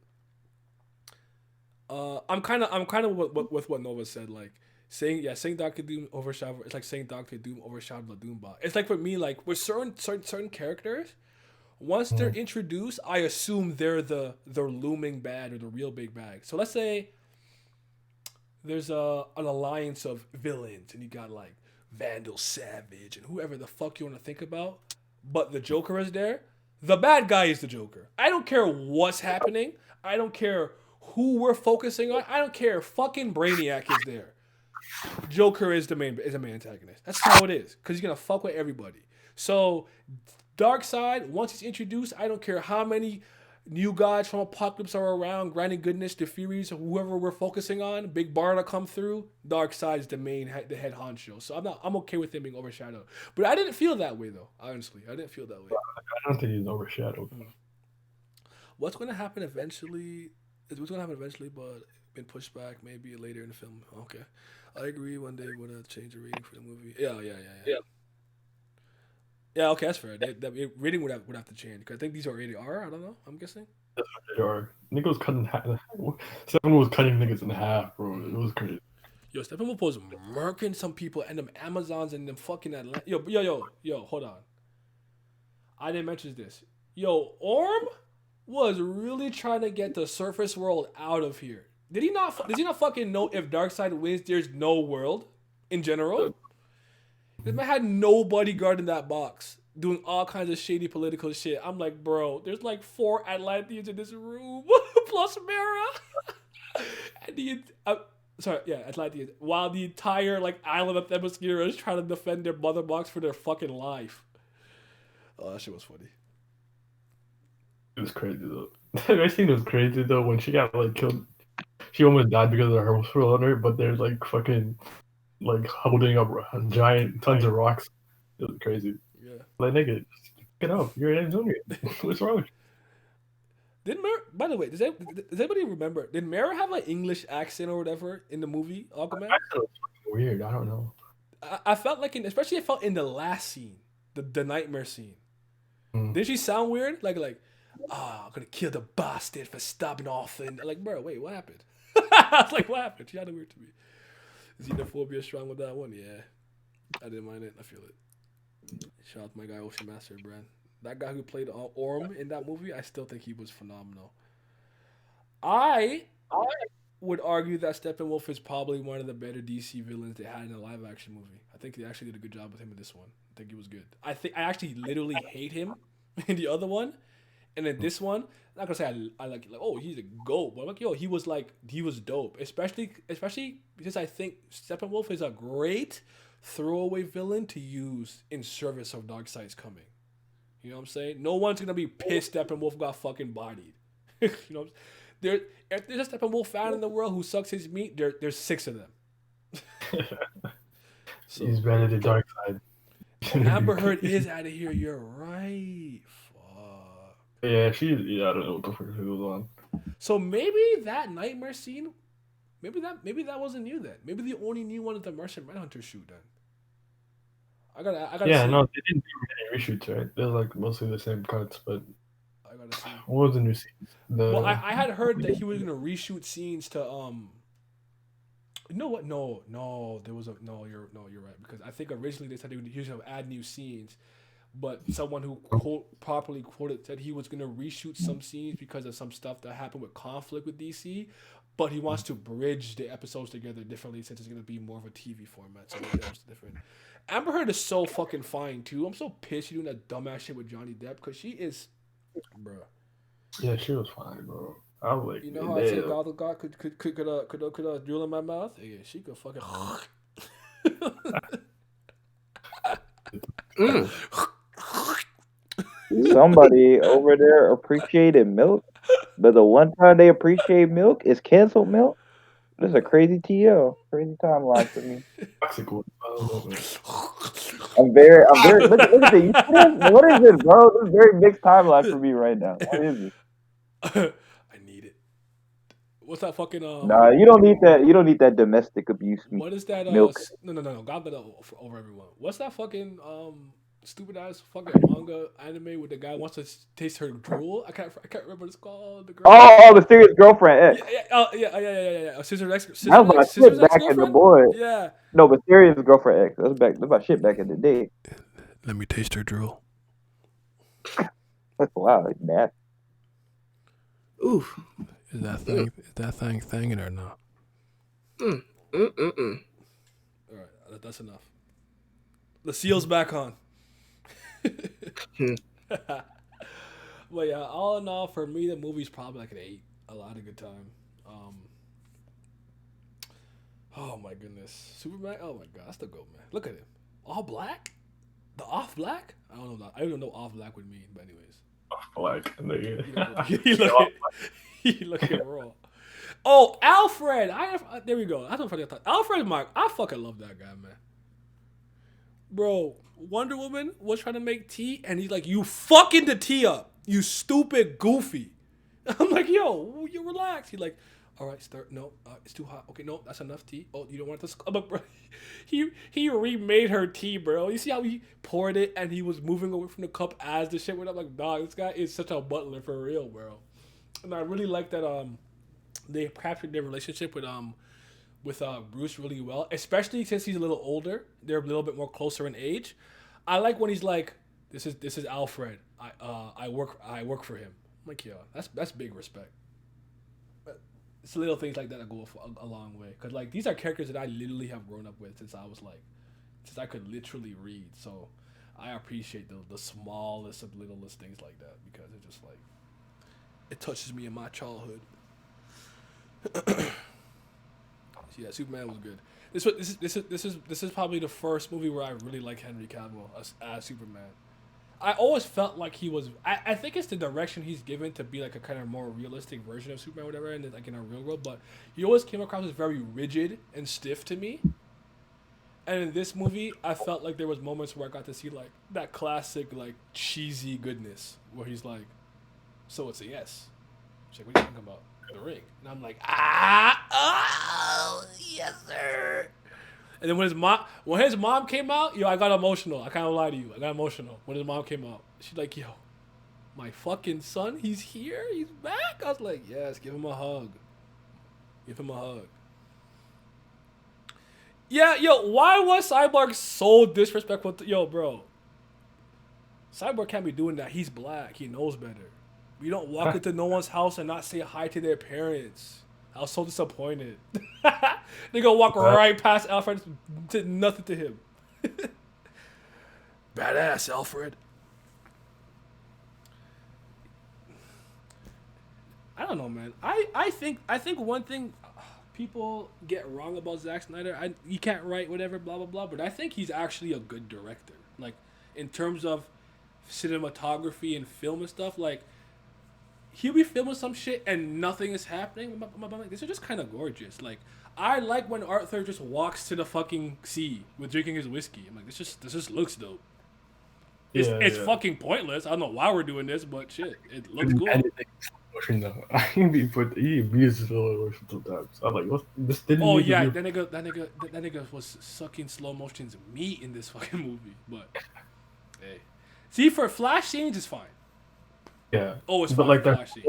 I'm kind of with what Nova said. Like saying Doctor Doom overshadowed. It's like saying Doctor Doom overshadowed the Doombot. It's like for me, like with certain characters, once they're introduced, I assume they're the looming bad or the real big bag. So let's say there's an alliance of villains, and you got like Vandal Savage and whoever the fuck you want to think about, but the Joker is there. The bad guy is the Joker. I don't care what's happening. I don't care who we're focusing on. I don't care. Fucking Brainiac is there. Joker is the main antagonist. That's how it is. Because he's gonna fuck with everybody. So Darkseid, once he's introduced, I don't care how many new gods from Apocalypse are around, granting goodness, the Furies, or whoever we're focusing on, Big Barda come through, Darkseid's the head honcho. So I'm okay with him being overshadowed. But I didn't feel that way though, honestly. I didn't feel that way. I don't think he's overshadowed. What's gonna happen eventually but been pushed back maybe later in the film. Okay. I agree one day would have changed the rating for the movie. Yeah. Yeah, okay, that's fair. That rating would have to change because I think these are rated R. I don't know. I'm guessing. That's rated R. Nigga was cutting Steppenwolf was cutting niggas in half, bro. It was crazy. Yo, Steppenwolf was murking some people and them Amazons and them fucking Atlanta. Yo, hold on. I didn't mention this. Yo, Orm was really trying to get the surface world out of here. Does he not fucking know if Darkseid wins, there's no world in general? This man had nobody guarding that box, doing all kinds of shady political shit. I'm like, bro, there's like 4 Atlanteans in this room, plus Mera. And Atlanteans. While the entire like island of Themyscira is trying to defend their mother box for their fucking life. Oh, that shit was funny. It was crazy though. I think it was crazy though when she got like killed. She almost died because of her hospital on her, but they're like fucking like holding up giant tons of rocks. It was crazy. Yeah. Like nigga, get up. You're in Amazonian. What's wrong with you? By the way, does anybody remember? Did Mera have an English accent or whatever in the movie Aquaman? Weird. I don't know. I felt like especially I felt in the last scene, the nightmare scene. Did she sound weird? Like I'm gonna kill the bastard for stopping off and like, bro, wait, what happened? I was like, what happened? She sounded weird to me. Xenophobia strong with that one? Yeah. I didn't mind it. I feel it. Shout out to my guy Ocean Master, Brand. That guy who played Orm in that movie, I still think he was phenomenal. I would argue that Steppenwolf is probably one of the better DC villains they had in a live action movie. I think they actually did a good job with him in this one. I think he was good. I actually literally hate him in the other one. And then this one, I'm not gonna say I like oh he's a goat, but I'm like, yo, he was dope. Especially because I think Steppenwolf is a great throwaway villain to use in service of Darkseid's coming. You know what I'm saying? No one's gonna be pissed Steppenwolf got fucking bodied. You know, if there's a Steppenwolf fan in the world who sucks his meat, there's 6 of them. So, he's better than Darkseid. Amber Heard is out of here. You're right. Yeah, I don't know what the fuck she was on. So maybe that nightmare scene, maybe that wasn't new then. Maybe the only new one is the Martian Manhunter shoot then. I gotta. Yeah, see. No, they didn't do any reshoots, right? They're like mostly the same cuts, but I gotta see. What was the new scenes? Well, I had heard that he was gonna reshoot scenes to You know what? No. You're right, because I think originally they said he was gonna add new scenes. But someone who properly quoted said he was going to reshoot some scenes because of some stuff that happened with conflict with DC. But he wants to bridge the episodes together differently since it's going to be more of a TV format. So that's different. Amber Heard is so fucking fine, too. I'm so pissed she's doing that dumbass shit with Johnny Depp because she is... Bro. Yeah, she was fine, bro. I was like... You know how I said God could drill in my mouth? Yeah, she could fucking... Somebody over there appreciated milk, but the one time they appreciate milk is canceled milk. This is a crazy TL, crazy timeline for me. I'm very. Look at this. What is this, bro? This is a very mixed timeline for me right now. What is it? I need it. What's that fucking Nah, you don't need that. You don't need that domestic abuse What is that? milk. No. God got that over everyone. What's that fucking stupid ass fucking manga anime with the guy wants to taste her drool? I can't remember what it's called. The girl. Oh, Mysterious Girlfriend X. Yeah. Scissor X. That was my shit back in the boy. Yeah. No, Mysterious Girlfriend X. That's my shit back in the day. Let me taste her drool. That's wow, it's nasty. Oof. Is that thing thanging or not? Mm. All right, that's enough. The seal's back on. But yeah, all in all, for me, the movie's probably like an 8. A lot of good time. Oh my goodness, Superman! Oh my god, that's the goat, man. Look at him, all black. The off black? I don't know. I don't know what off black would mean, but anyways. Like, He looking raw. Oh, Alfred! There we go. That's what I thought. Alfred, I fucking love that guy, man. Bro, Wonder Woman was trying to make tea, and he's like, "You fucking the tea up, you stupid goofy." I'm like, "Yo, you relax." He's like, "All right, start. No, it's too hot. Okay, no, that's enough tea. Oh, you don't want this." But bro, he remade her tea, bro. You see how he poured it, and he was moving away from the cup as the shit went up. Like, dog, this guy is such a butler for real, bro. And I really like that. They captured their relationship with Bruce really well, especially since he's a little older. They're a little bit more closer in age. I like when he's like, "This is Alfred. I work for him." I'm like, yo, that's big respect. But it's little things like that that go a long way. Cause like these are characters that I literally have grown up with since I could literally read. So I appreciate the smallest of littlest things like that because it just like it touches me in my childhood. Yeah, Superman was good. This is probably the first movie where I really like Henry Cavill as Superman. I always felt like he was. I think it's the direction he's given to be like a kind of more realistic version of Superman, or whatever, and like in a real world. But he always came across as very rigid and stiff to me. And in this movie, I felt like there was moments where I got to see like that classic like cheesy goodness, where he's like, "So it's a yes." She's like, "What are you talking about? The ring?" And I'm like, "Oh, yes, sir." And then when his mom came out, yo, I got emotional. I can't lie to you. I got emotional when his mom came out. She's like, "Yo, my fucking son, he's here. He's back." I was like, "Yes, give him a hug. Give him a hug." Yeah, yo, why was Cyborg so disrespectful? Yo, bro. Cyborg can't be doing that. He's black. He knows better. We don't walk into no one's house and not say hi to their parents. I was so disappointed. They gonna walk right past Alfred, did nothing to him. Badass, Alfred. I don't know, man. I think one thing people get wrong about Zack Snyder, he can't write whatever, blah blah blah, but I think he's actually a good director. Like in terms of cinematography and film and stuff, like. He'll be filming some shit and nothing is happening. I'm like, this is just kind of gorgeous. Like, I like when Arthur just walks to the fucking sea with drinking his whiskey. I'm like, this just looks dope. It's fucking pointless. I don't know why we're doing this, but shit, it looks cool. He abuses slow motion sometimes. I'm like, what? This didn't. Oh yeah, that nigga was sucking slow motion's meat in this fucking movie. But hey, see, for flash scenes, it's fine. Yeah. Oh, it's but like that scene.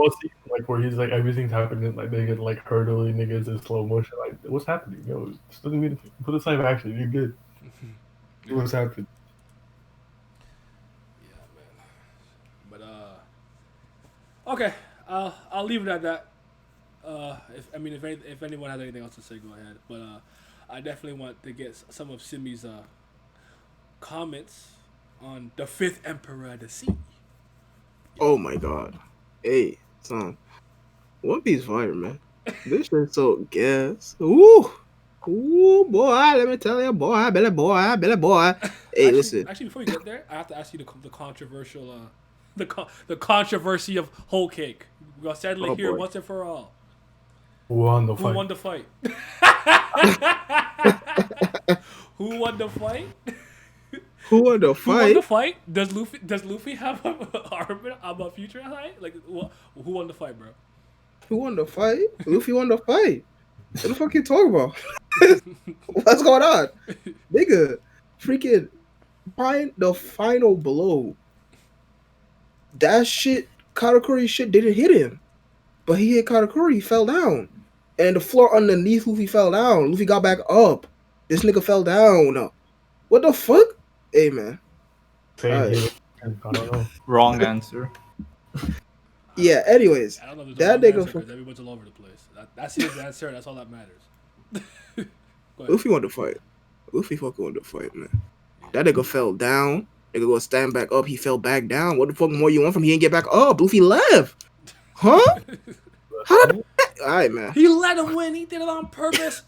like where he's like everything's happening, like they get like hurdling niggas in slow motion. Like, what's happening? Yo, just doesn't mean put aside action. You're good. What's happening? Yeah, man. But okay, I'll leave it at that. If anyone has anything else to say, go ahead. But I definitely want to get some of Simi's comments on the fifth Emperor of the Sea. Oh my god. Hey, son. One Piece fire, man. This shit's so gas. Ooh, boy, let me tell you, boy, Billy boy. Hey, listen. Actually, before we get there, I have to ask you the controversial, the controversy of whole cake. We're gonna settle it here once and for all. Who won the fight? Who won the fight? Who won the fight? Does Luffy have a future height? Like, who won the fight, bro? Who won the fight? Luffy won the fight. What the fuck you talking about? What's going on? Nigga, freaking the final blow. That shit, Katakuri shit didn't hit him. But he hit Katakuri, he fell down. And the floor underneath Luffy fell down. Luffy got back up. This nigga fell down. What the fuck? Hey, man. Same Alright. here. I don't know. Wrong answer. Yeah, anyways. I don't know if That there's a nigga wrong answer 'cause everyone's all over the place. That's his answer. That's all that matters. Go ahead. Luffy won the fight. Luffy fucking won the fight, man. That nigga fell down. Nigga go stand back up. He fell back down. What the fuck more you want from him? He didn't get back up. Luffy left. Huh? How did that? Alright, man. He let him win. He did it on purpose.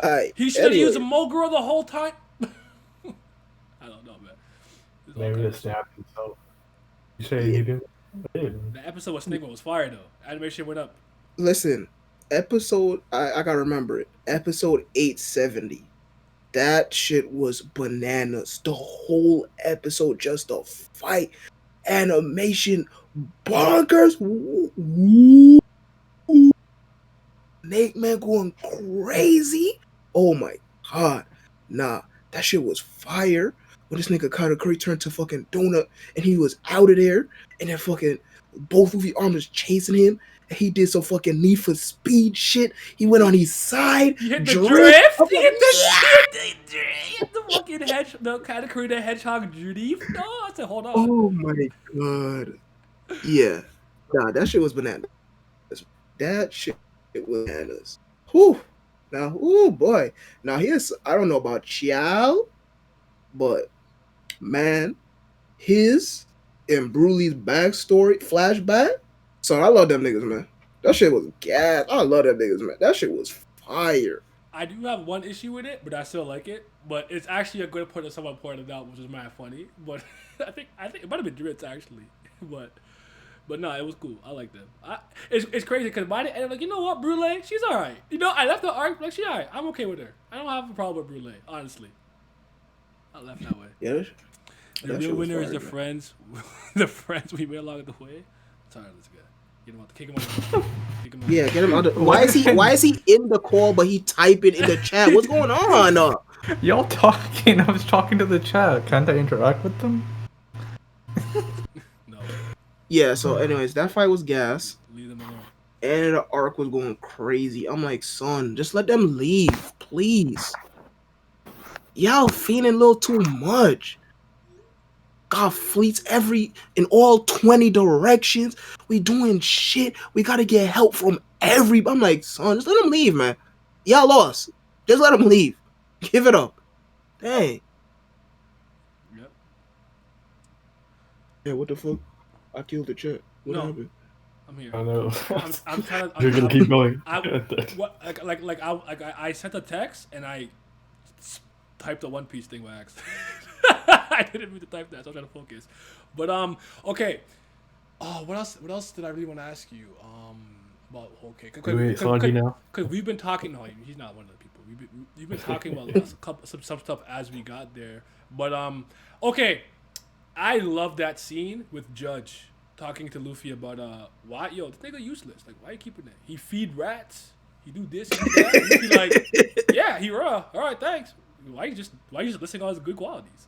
Alright. He should have anyway. used a Mogura the whole time. I don't know, man. There's all Maybe kinds the of stuff. snap himself. You say he did? The episode with Stigma was fire though. Animation went up. Listen, episode I gotta remember it. Episode 870. That shit was bananas. The whole episode, just a fight, animation, bonkers. Woo. Nate man going crazy. Oh my god. Nah, that shit was fire. When this nigga Katakuri turned to fucking donut and he was out of there, and then fucking both Luffy arms chasing him, and he did some fucking Need for Speed shit. He went on his side. He hit the drift. drift. He hit the fucking hedgehog. The Katakuri the hedgehog drift. No, I said hold on. Oh my god. Yeah. Nah, that shit was bananas. That shit was bananas. Whew. Now, oh boy. Now here's, I don't know about y'all, but man, his and Broly's backstory, flashback. So I love them niggas, man. That shit was gas. I love them niggas, man. That shit was fire. I do have one issue with it, but I still like it. But it's actually a good point that someone pointed out, which is mad funny. But I think it might have been Dritz actually. But no, it was cool. I like them. It's crazy because by the end, I'm like, you know what, Brule, she's all right. You know, I left the arc like she's all right. I'm okay with her. I don't have a problem with Brule, honestly. I left that way. Yeah. The real winner is the friends, the friends we made along the way. Sorry, this guy. You know what? Kick him out. Kick him out. Yeah, get him out. Why is he in the call but he typing in the chat? What's going on? Y'all talking. I was talking to the chat. Can't I interact with them? No, Yeah. So, anyways, that fight was gas, leave them alone. and the arc was going crazy. I'm like, son, just let them leave, please. Y'all feeling a little too much. Got fleets in all 20 directions. We doing shit. We gotta get help from everybody. I'm like, son, just let them leave, man. Y'all lost. Just let them leave. Give it up. Dang. Yep. Yeah, what the fuck? I killed the chat. What No. happened? I'm here. I know. I'm trying to. You're gonna keep going. I sent a text and I typed the One Piece thing by accident. I didn't mean to type that, so I'm trying to focus. But okay. Oh, what else did I really want to ask you? About okay. Wait, Sanji now? Because we've been talking. No, he's not one of the people. We've been talking about some stuff as we got there. But okay. I love that scene with Judge talking to Luffy about why this nigga useless. Like, why you keeping that? He feed rats. He do this. He do that. Luffy like, yeah, he raw. All right, thanks. Why you just listing all his good qualities?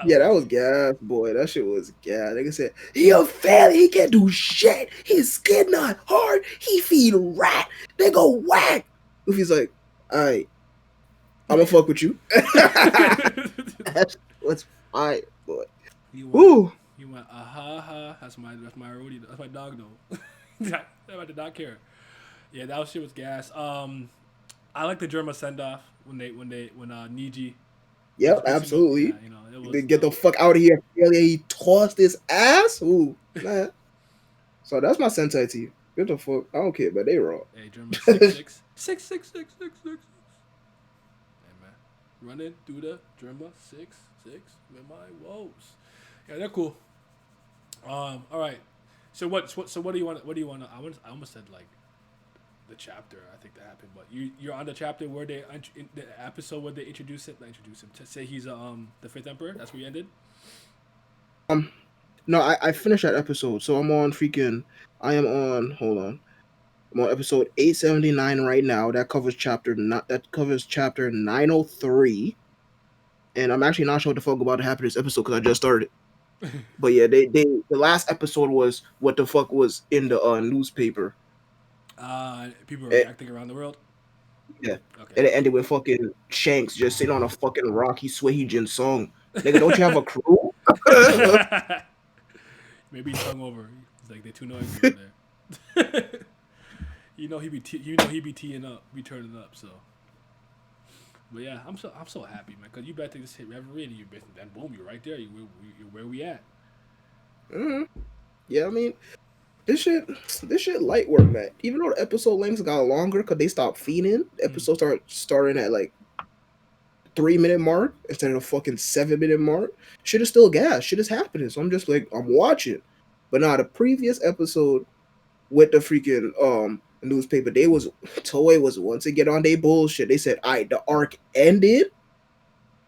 Yeah, that was gas, boy. That shit was gas. Like I said, he a failure. He can't do shit. His skin not hard. He feed rat. They go whack. Luffy's like, all right, I'm gonna fuck with you. That's what's fine, boy. Woo. He went, ha. That's my roadie. That's my dog though. I did not care. Yeah, that shit was gas. I like the Germa send off when Niji. Yep, absolutely. Yeah, you know, it was, They get the fuck out of here. He tossed his ass. Ooh, man. So that's my sentai to you. Get the fuck. I don't care, but they wrong. Hey, Germa 6. Hey man, running through the Germa 6 with my woes. Yeah, they're cool. All right. So what do you want? What do you want? I almost said like the chapter. I think that happened, but you're on the chapter where they in the episode where they introduce him to say he's the fifth emperor. That's where you ended. No, I finished that episode, so I'm on freaking. I am on. Hold on. I'm on episode 879 right now. That covers chapter 903, and I'm actually not sure what the fuck about to happen this episode because I just started. But yeah, the last episode was what the fuck was in the newspaper. People are Eh, reacting around the world. yeah, Okay. and it ended with fucking Shanks just sitting on a fucking Rocky Swahilian song. Nigga, don't you have a crew? Maybe he's hungover. He's like, they're too noisy over there. he be teeing up, be turning up. So, but yeah, I'm so happy, man, because you bet this hit Reverie and you bet then boom, you're right there. You're where we at. Mhm. Yeah, I mean, this shit light work, man. Even though the episode lengths got longer because they stopped feeding, the episode starting at like 3 minute mark instead of the fucking 7 minute mark. Shit is still gas. Shit is happening. So I'm just like, I'm watching. But now the previous episode with the freaking newspaper, Toei was once again on their bullshit. They said, alright, the arc ended.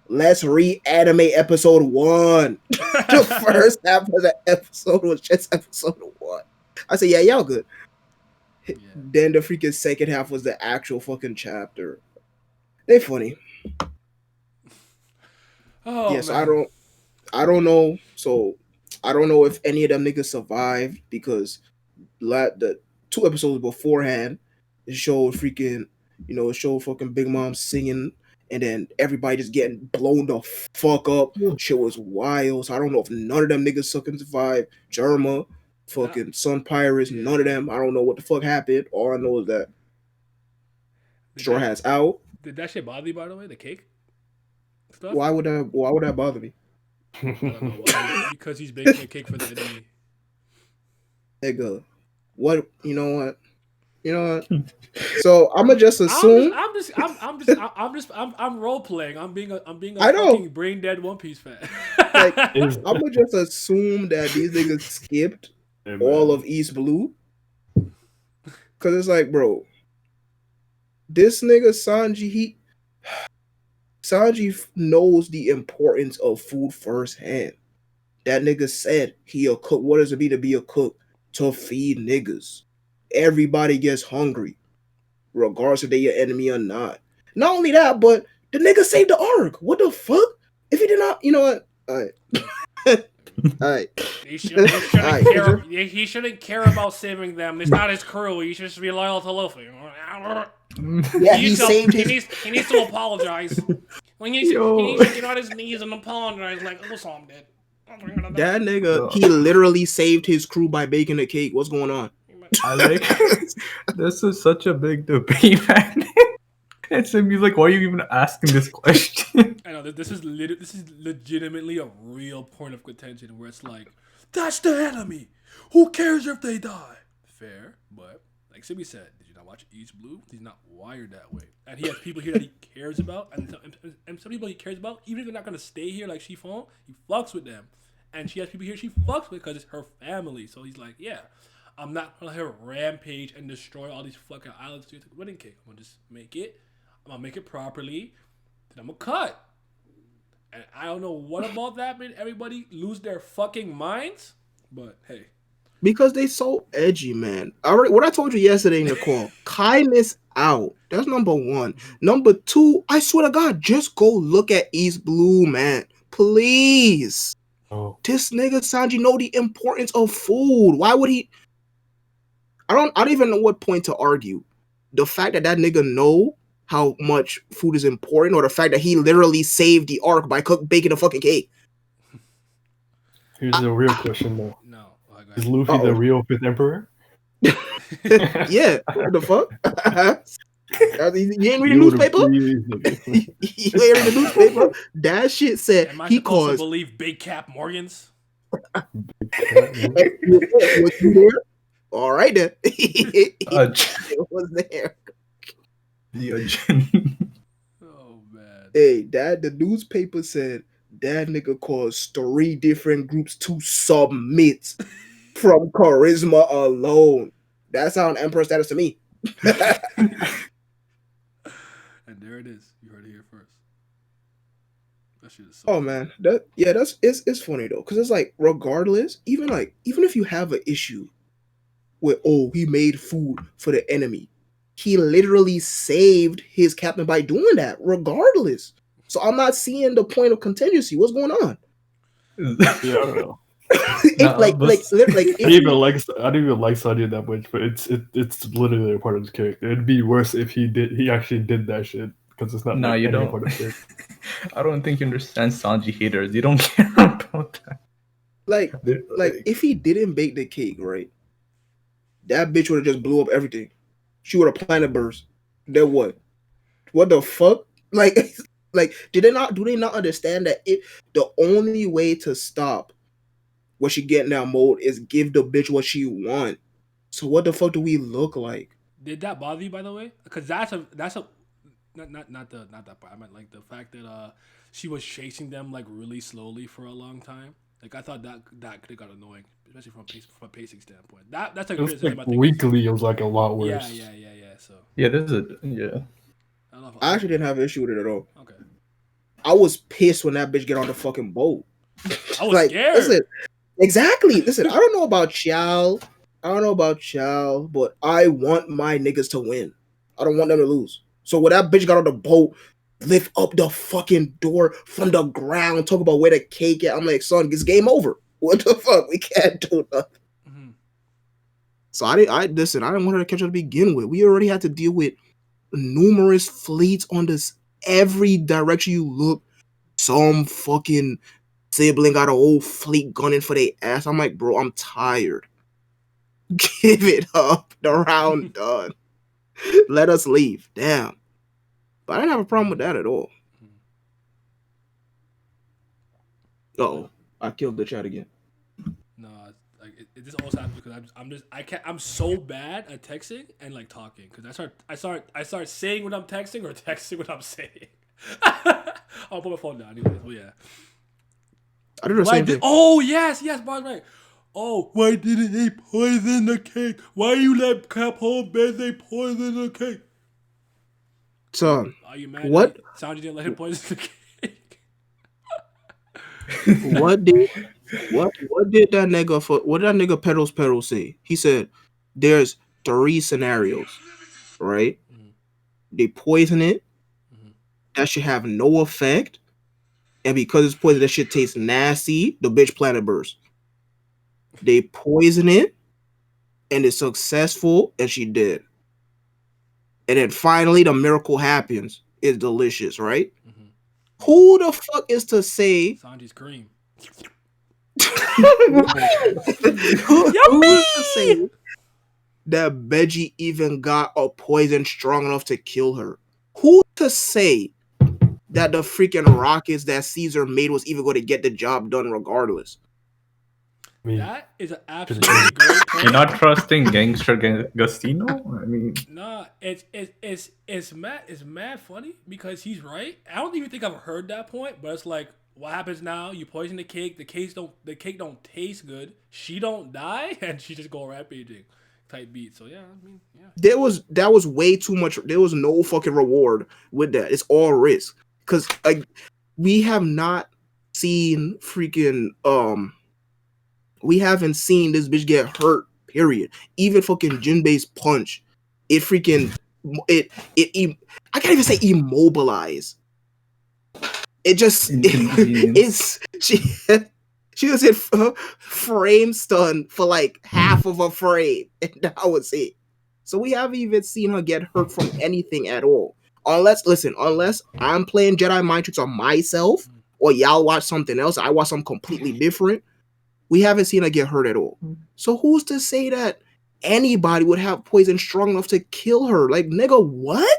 Let's reanimate episode 1. The first half of the episode was just episode 1. I said, yeah, y'all good. Yeah. Then the freaking second half was the actual fucking chapter. They funny. Oh Yes, man. I don't know. So I don't know if any of them niggas survived because the 2 episodes beforehand it showed freaking, it showed fucking Big Mom singing and then everybody just getting blown the fuck up. Shit was wild. So I don't know if none of them niggas fucking survived. Germa, fucking Sun Pirates, Yeah. none of them. I don't know what the fuck happened. All I know is that Straw Hats out. Did that shit bother you, by the way? The cake stuff? Why would that bother me? I don't know why. Because he's baking a cake for the enemy. Nigga, what? You know what? So I'ma just assume. I'm role playing. I'm being a I know. fucking brain dead One Piece fan. Like, I'ma just assume that these niggas skipped all of East Blue, cause it's like, bro, this nigga Sanji knows the importance of food firsthand. That nigga said he a cook. What does it mean to be a cook? To feed niggas. Everybody gets hungry, regardless if they your enemy or not. Not only that, but the nigga saved the ark. What the fuck? If he did not, you know what? Alright. Alright. He shouldn't care about saving them. It's not his crew. He should just be loyal to Luffy. Yeah, he saved his. He needs to apologize. He needs to get on his knees and apologize like, oh, so I'm dead. That nigga, he literally saved his crew by baking a cake. What's going on? I like this is such a big debate, man. It's me like, why are you even asking this question? I know this is legitimately a real point of contention where it's like, that's the enemy. Who cares if they die? Fair, but like Sibby said, did you not watch East Blue? He's not wired that way, and he has people here that he cares about, and some people he cares about, even if they're not gonna stay here like Chiffon, he fucks with them, and she has people here she fucks with because it's her family. So he's like, yeah. I'm not gonna let her rampage and destroy all these fucking islands to the wedding cake. I'm gonna just make it. I'm gonna make it properly. Then I'm gonna cut. And I don't know what about that made everybody lose their fucking minds. But hey, because they so edgy, man. What I told you yesterday in the call, kindness out. That's number 1. Number 2, I swear to God, just go look at East Blue, man. Please. Oh. This nigga Sanji know the importance of food. Why would he? I don't even know what point to argue. The fact that nigga know how much food is important, or the fact that he literally saved the ark by baking a fucking cake. Here's the real question, though. no. Is Luffy the real 5th Emperor? Yeah. What the fuck? You ain't read the newspaper? You ain't read the newspaper? That shit said Am I he supposed to caused. believe Big Cap Morgans? Was you there? All right then. He was there. Oh man. Hey, the newspaper said that nigga caused 3 different groups to submit from charisma alone. That sound emperor status to me. And there it is. You heard it here first. That shit is so. Oh man, that's it's funny though, because it's like regardless, even if you have an issue with he made food for the enemy, he literally saved his captain by doing that. Regardless, so I'm not seeing the point of contingency. What's going on? Yeah, I don't know. I don't even like Saudi that much, but it's literally a part of his character. It'd be worse if he actually did that shit, because it's not. No, like you any don't. part of it. I don't think you understand Sanji haters. They don't care about that. Like if he didn't bake the cake, right? That bitch would have just blew up everything. She would have planet burst. Then what? What the fuck? Like do they not understand that the only way to stop what she getting that mode is give the bitch what she want. So what the fuck do we look like? Did that bother you, by the way? Because that's a not that part. I meant like the fact that she was chasing them like really slowly for a long time. Like I thought that could have got annoying, especially from a pacing standpoint. That's like It was like weekly. It was like a lot worse. Yeah. So yeah, this is yeah. I actually didn't have an issue with it at all. Okay. I was pissed when that bitch get on the fucking boat. I was scared. Listen, exactly. Listen, I don't know about y'all, but I want my niggas to win. I don't want them to lose. So when that bitch got on the boat, lift up the fucking door from the ground, talk about where the cake at. I'm like, son, it's game over. What the fuck? We can't do nothing. Mm-hmm. So I didn't want her to catch her to begin with. We already had to deal with numerous fleets on this. Every direction you look, some fucking sibling got a whole fleet gunning for their ass. I'm like, bro, I'm tired. Give it up. The round done. Let us leave. Damn. But I didn't have a problem with that at all. Uh-oh. I killed the chat again. No, it just always happens because I'm so bad at texting and like talking because I start saying what I'm texting or texting what I'm saying. I'll put my phone down anyways. But yeah, I do the same thing. Oh yes, Bob's right. Oh, why didn't they poison the cake? Why you let Capone Beze poison the cake? So, are you mad? What? Sanji didn't let him poison the cake. What did that nigga Pedals say? He said there's 3 scenarios, right? Mm-hmm. They poison it. Mm-hmm. That should have no effect. And because it's poison, that shit tastes nasty. The bitch planet burst. They poison it, and it's successful, and she dead. And then finally, the miracle happens. It's delicious, right? Mm-hmm. Who the fuck is to say Sanji's cream? who is to say that Veggie even got a poison strong enough to kill her? Who to say that the freaking rockets that Caesar made was even going to get the job done regardless? That is an absolutely great point. You're not trusting Gangster Gastino? I mean, nah, it's mad funny because he's right. I don't even think I've heard that point, but it's like, what happens now? You poison the cake. The cake don't taste good. She don't die, and she just go rampaging type beat. So yeah, I mean, yeah. That was way too much. There was no fucking reward with that. It's all risk because like we have not seen freaking we haven't seen this bitch get hurt, period. Even fucking Jinbei's punch, it I can't even say immobilize. It just she was in frame stun for like half of a frame, and that was it. So we haven't even seen her get hurt from anything at all. Unless I'm playing Jedi Mind Tricks on myself, or y'all watch something else, I watch something completely different. We haven't seen her get hurt at all. So who's to say that anybody would have poison strong enough to kill her? Like, nigga, what?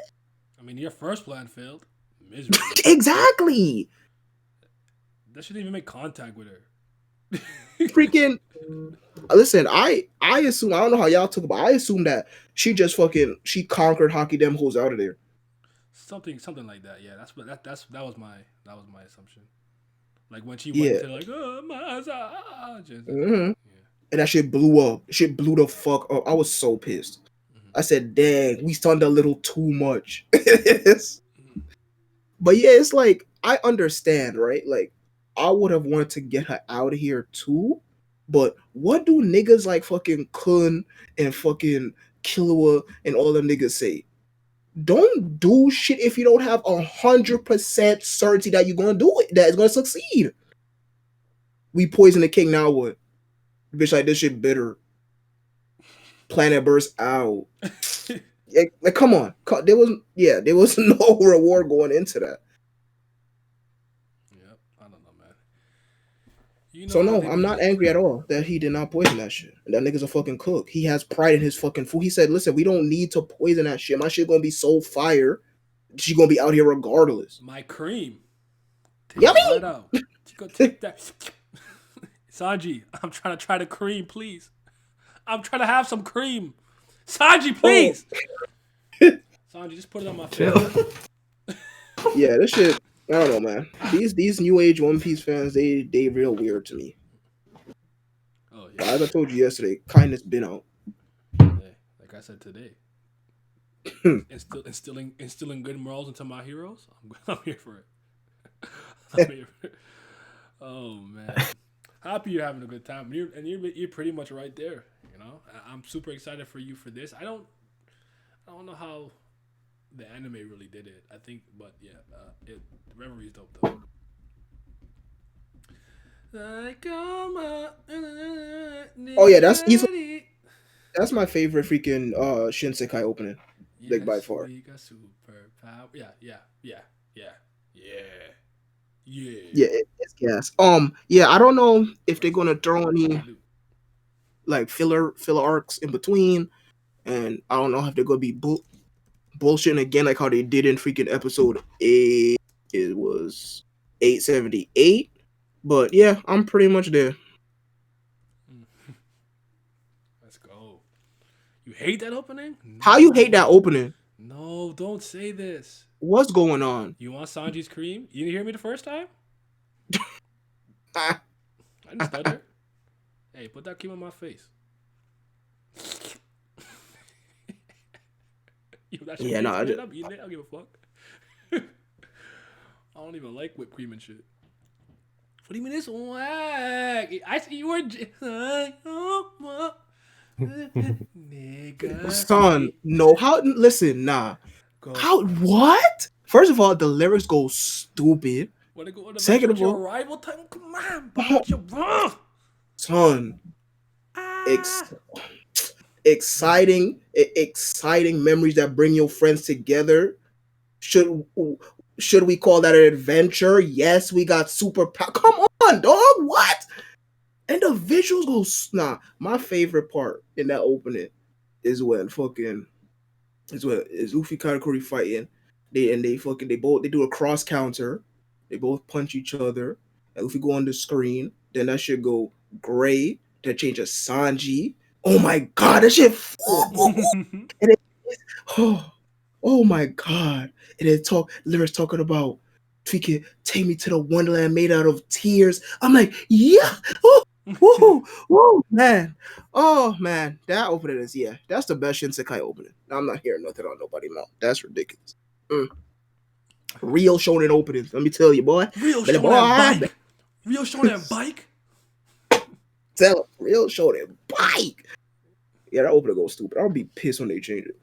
I mean, your first plan failed. Miserable. Exactly. That shouldn't even make contact with her. Freaking. Listen, I assume, I don't know how y'all took about. I assume that she conquered Hockey them hoes out of there. Something like that. Yeah, that was my assumption. Like when she went to like, oh, massage. Mm-hmm. Yeah. And that shit blew up. Shit blew the fuck up. I was so pissed. Mm-hmm. I said, dang, we stunned a little too much. Mm-hmm. But yeah, it's like, I understand, right? Like, I would have wanted to get her out of here too. But what do niggas like fucking Kun and fucking Killua and all them niggas say? Don't do shit if you don't have 100% certainty that you're gonna do it, that it's gonna succeed. We poison the king, now what? Bitch, like, this shit bitter. Planet burst out. Like, come on. There was no reward going into that. Yep, I don't know, man. You know So how no, they I'm be not angry at all that he did not poison that shit. And that nigga's a fucking cook. He has pride in his fucking food. He said, listen, we don't need to poison that shit. My shit gonna be so fire. She gonna be out here regardless. My cream. Take Yummy! it right out. She gonna take that. Sanji, I'm trying to try the cream, please. I'm trying to have some cream. Sanji, please. Sanji, just put it on my face. Yeah, this shit. I don't know, man. These new age One Piece fans, they real weird to me. Oh But yeah. as I told you yesterday, kindness been out. Hey, like I said today. instilling good morals into my heroes. I'm here for it. I'm here for it. Oh man, happy you're having a good time. You're pretty much right there. You know, I'm super excited for you for this. I don't know how the anime really did it. I think, but yeah, the Reverie is dope though. Oh yeah, that's my favorite freaking Shinsekai opening. Like, by far. We got superpower. Yeah. Yeah, it's gas. Yeah, I don't know if they're gonna throw any like filler arcs in between, and I don't know if they're gonna be bullshitting again like how they did in freaking episode 8. It was 878. But yeah, I'm pretty much there. Let's go. You hate that opening? No. How you hate that opening? No, don't say this. What's going on? You want Sanji's cream? You didn't hear me the first time? I didn't stutter. Hey, put that cream on my face. Yeah, no, I'm eating it. I don't give a fuck. I don't even like whipped cream and shit. What do you mean it's whack? I see you were nigga. Son, no. Listen, nah. Go. How? What? First of all, the lyrics go stupid. Wanna go on the Second of your all, arrival time? Come on, bro. Son, exciting memories that bring your friends together. Should we call that an adventure? Yes, we got superpower. Come on, dog. What? And the visuals go. Nah, my favorite part in that opening is when Luffy Katakuri fighting. They do a cross counter. They both punch each other. And Luffy go on the screen. Then that shit go gray. That changes Sanji. Oh my god, that shit. Oh my god. And then lyrics talking about freaking take me to the wonderland made out of tears. I'm like, yeah. Whoa, man. Oh man. That opening is that's the best Shinsekai opening. I'm not hearing nothing on nobody mouth. That's ridiculous. Real shonen openings. Let me tell you, boy. Real shonen bike. Real shonen bike. Tell him. Real shonen bike. Yeah, that opening goes stupid. I'll be pissed when they change it.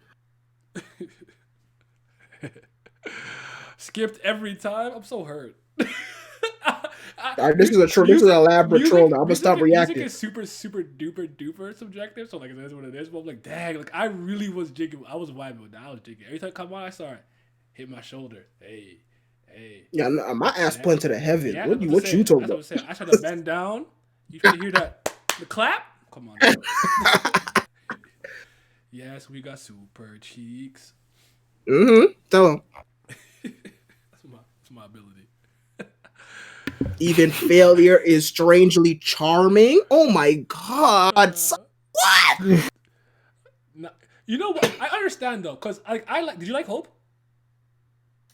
Skipped every time. I'm so hurt. This is an elaborate troll now. I'm gonna stop reacting. Music is super, super duper duper subjective. So like that's what it is. But I'm like, dang, like I really was jigging. I was vibing with that. I was jigging. Every time I come on, I start hit my shoulder. Hey. Yeah, my ass point to the heaven. Yeah, what you talking about? I tried to bend down. You should hear that. The clap? Come on. Yes, we got super cheeks. Tell him. That's my ability. Even failure is strangely charming. Oh my god. What? No, you know what? I understand though, cause I like. Did you like Hope?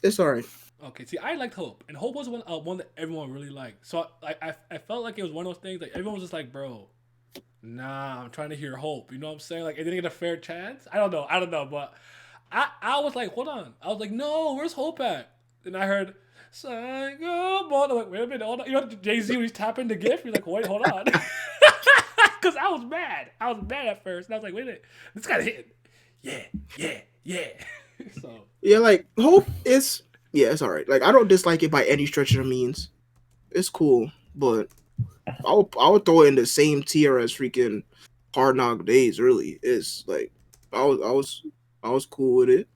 It's alright. Okay, see, I liked Hope, and Hope was one that everyone really liked. So I felt like it was one of those things like everyone was just like, bro, nah, I'm trying to hear Hope. You know what I'm saying? Like, it didn't get a fair chance. I don't know, but I was like, hold on. I was like, no, where's Hope at? And I heard Psycho boy. I'm like, wait a minute, hold on. You know Jay-Z when he's tapping the gift? You're like, wait, hold on. Because I was mad. I was mad at first. And I was like, wait a minute. This guy's hitting. Yeah. So. Yeah, like Hope is it's alright. Like I don't dislike it by any stretch of the means. It's cool, but I would throw it in the same tier as freaking Hard Knock Days. Really, it's like I was cool with it.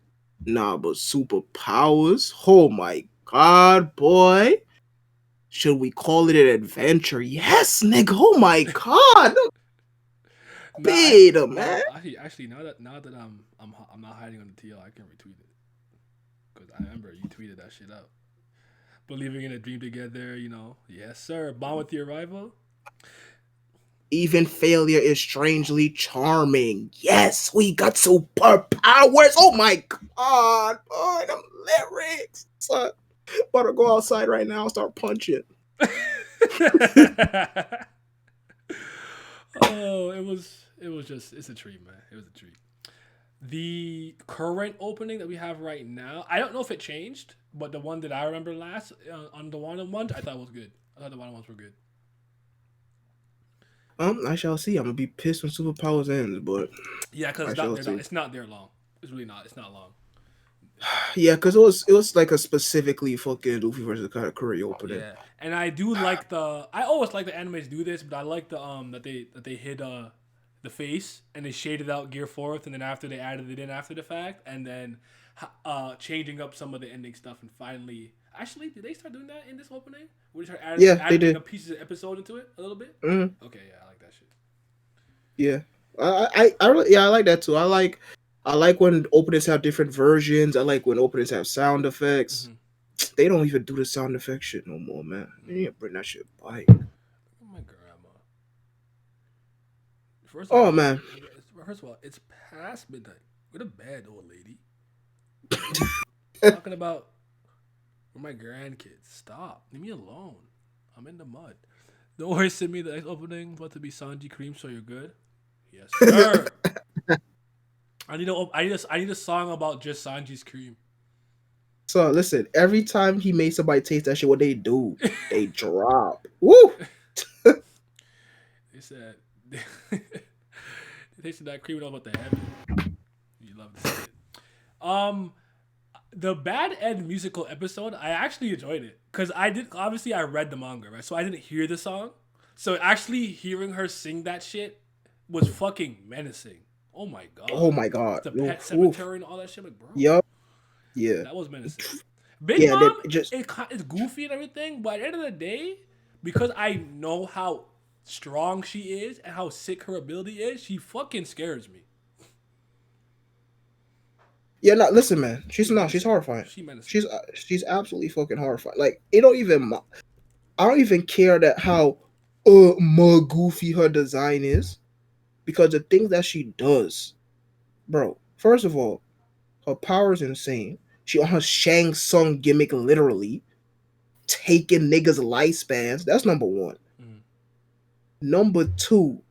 Nah, but superpowers. Oh my god, boy! Should we call it an adventure? Yes, nigga. Oh my god, beta man. Actually, now that I'm not hiding on the TL, I can retweet it because I remember you tweeted that shit out. Believing in a dream together, yes sir. Bond with your rival. Even failure is strangely charming. Yes, we got superpowers. Oh my god, boy, them lyrics. Son, about to go outside right now and start punching. Oh, it's a treat, man. It was a treat. The current opening that we have right now, I don't know if it changed, but the one that I remember last on the one ones, I thought was good. I thought the one ones were good. I shall see. I'm gonna be pissed when superpowers ends, but yeah, because it's not there long. It's really not. It's not long. Yeah, because it was like a specifically fucking Luffy versus kind of Curry opening. Yeah, and I do like I always like the animes do this, but I like the that they hid the face and they shaded out Gear Fourth, and then after they added it in after the fact, and then changing up some of the ending stuff, and finally, actually, did they start doing that in this opening? Where they start adding a pieces of episode into it a little bit? Mm-hmm. Okay, yeah, I like that shit. Yeah, I really, I like that too. I like when openings have different versions. I like when openings have sound effects. Mm-hmm. They don't even do the sound effect shit no more, man. They need to bring that shit back. Oh my grandma. First of all, it's past midnight. Go to bed, old lady. Talking about my grandkids. Stop. Leave me alone. I'm in the mud. Don't worry, send me the next opening. About to be Sanji Cream, so you're good. Yes, sir. I need a song about just Sanji's cream. So listen, every time he made somebody taste that shit, what they do? They drop. Woo! They said they tasted that cream about the heaven. You love to see it. The Bad End musical episode, I actually enjoyed it because I read the manga, right? So I didn't hear the song. So actually hearing her sing that shit was fucking menacing. Oh my god. Oh my god. The Pet Cemetery and all that shit, like, bro. Yup. Yeah. That was menacing. Big Mom, it's goofy and everything, but at the end of the day, because I know how strong she is and how sick her ability is, she fucking scares me. Yeah, no, listen, man. She's horrifying. She's absolutely fucking horrifying. Like, I don't even care that how more goofy her design is, because the things that she does, bro. First of all, her power is insane. She on her Shang Tsung gimmick, literally taking niggas' lifespans. That's number one. Number two,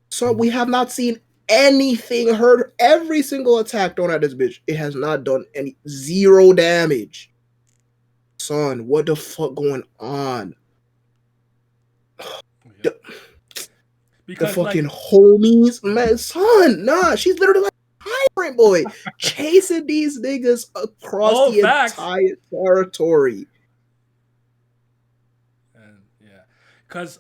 so we have not seen anything, heard every single attack thrown at this bitch. It has not done zero damage. Son, what the fuck going on? The fucking homies, man, son, nah, she's literally like a tyrant boy, chasing these niggas across the entire territory. And yeah, because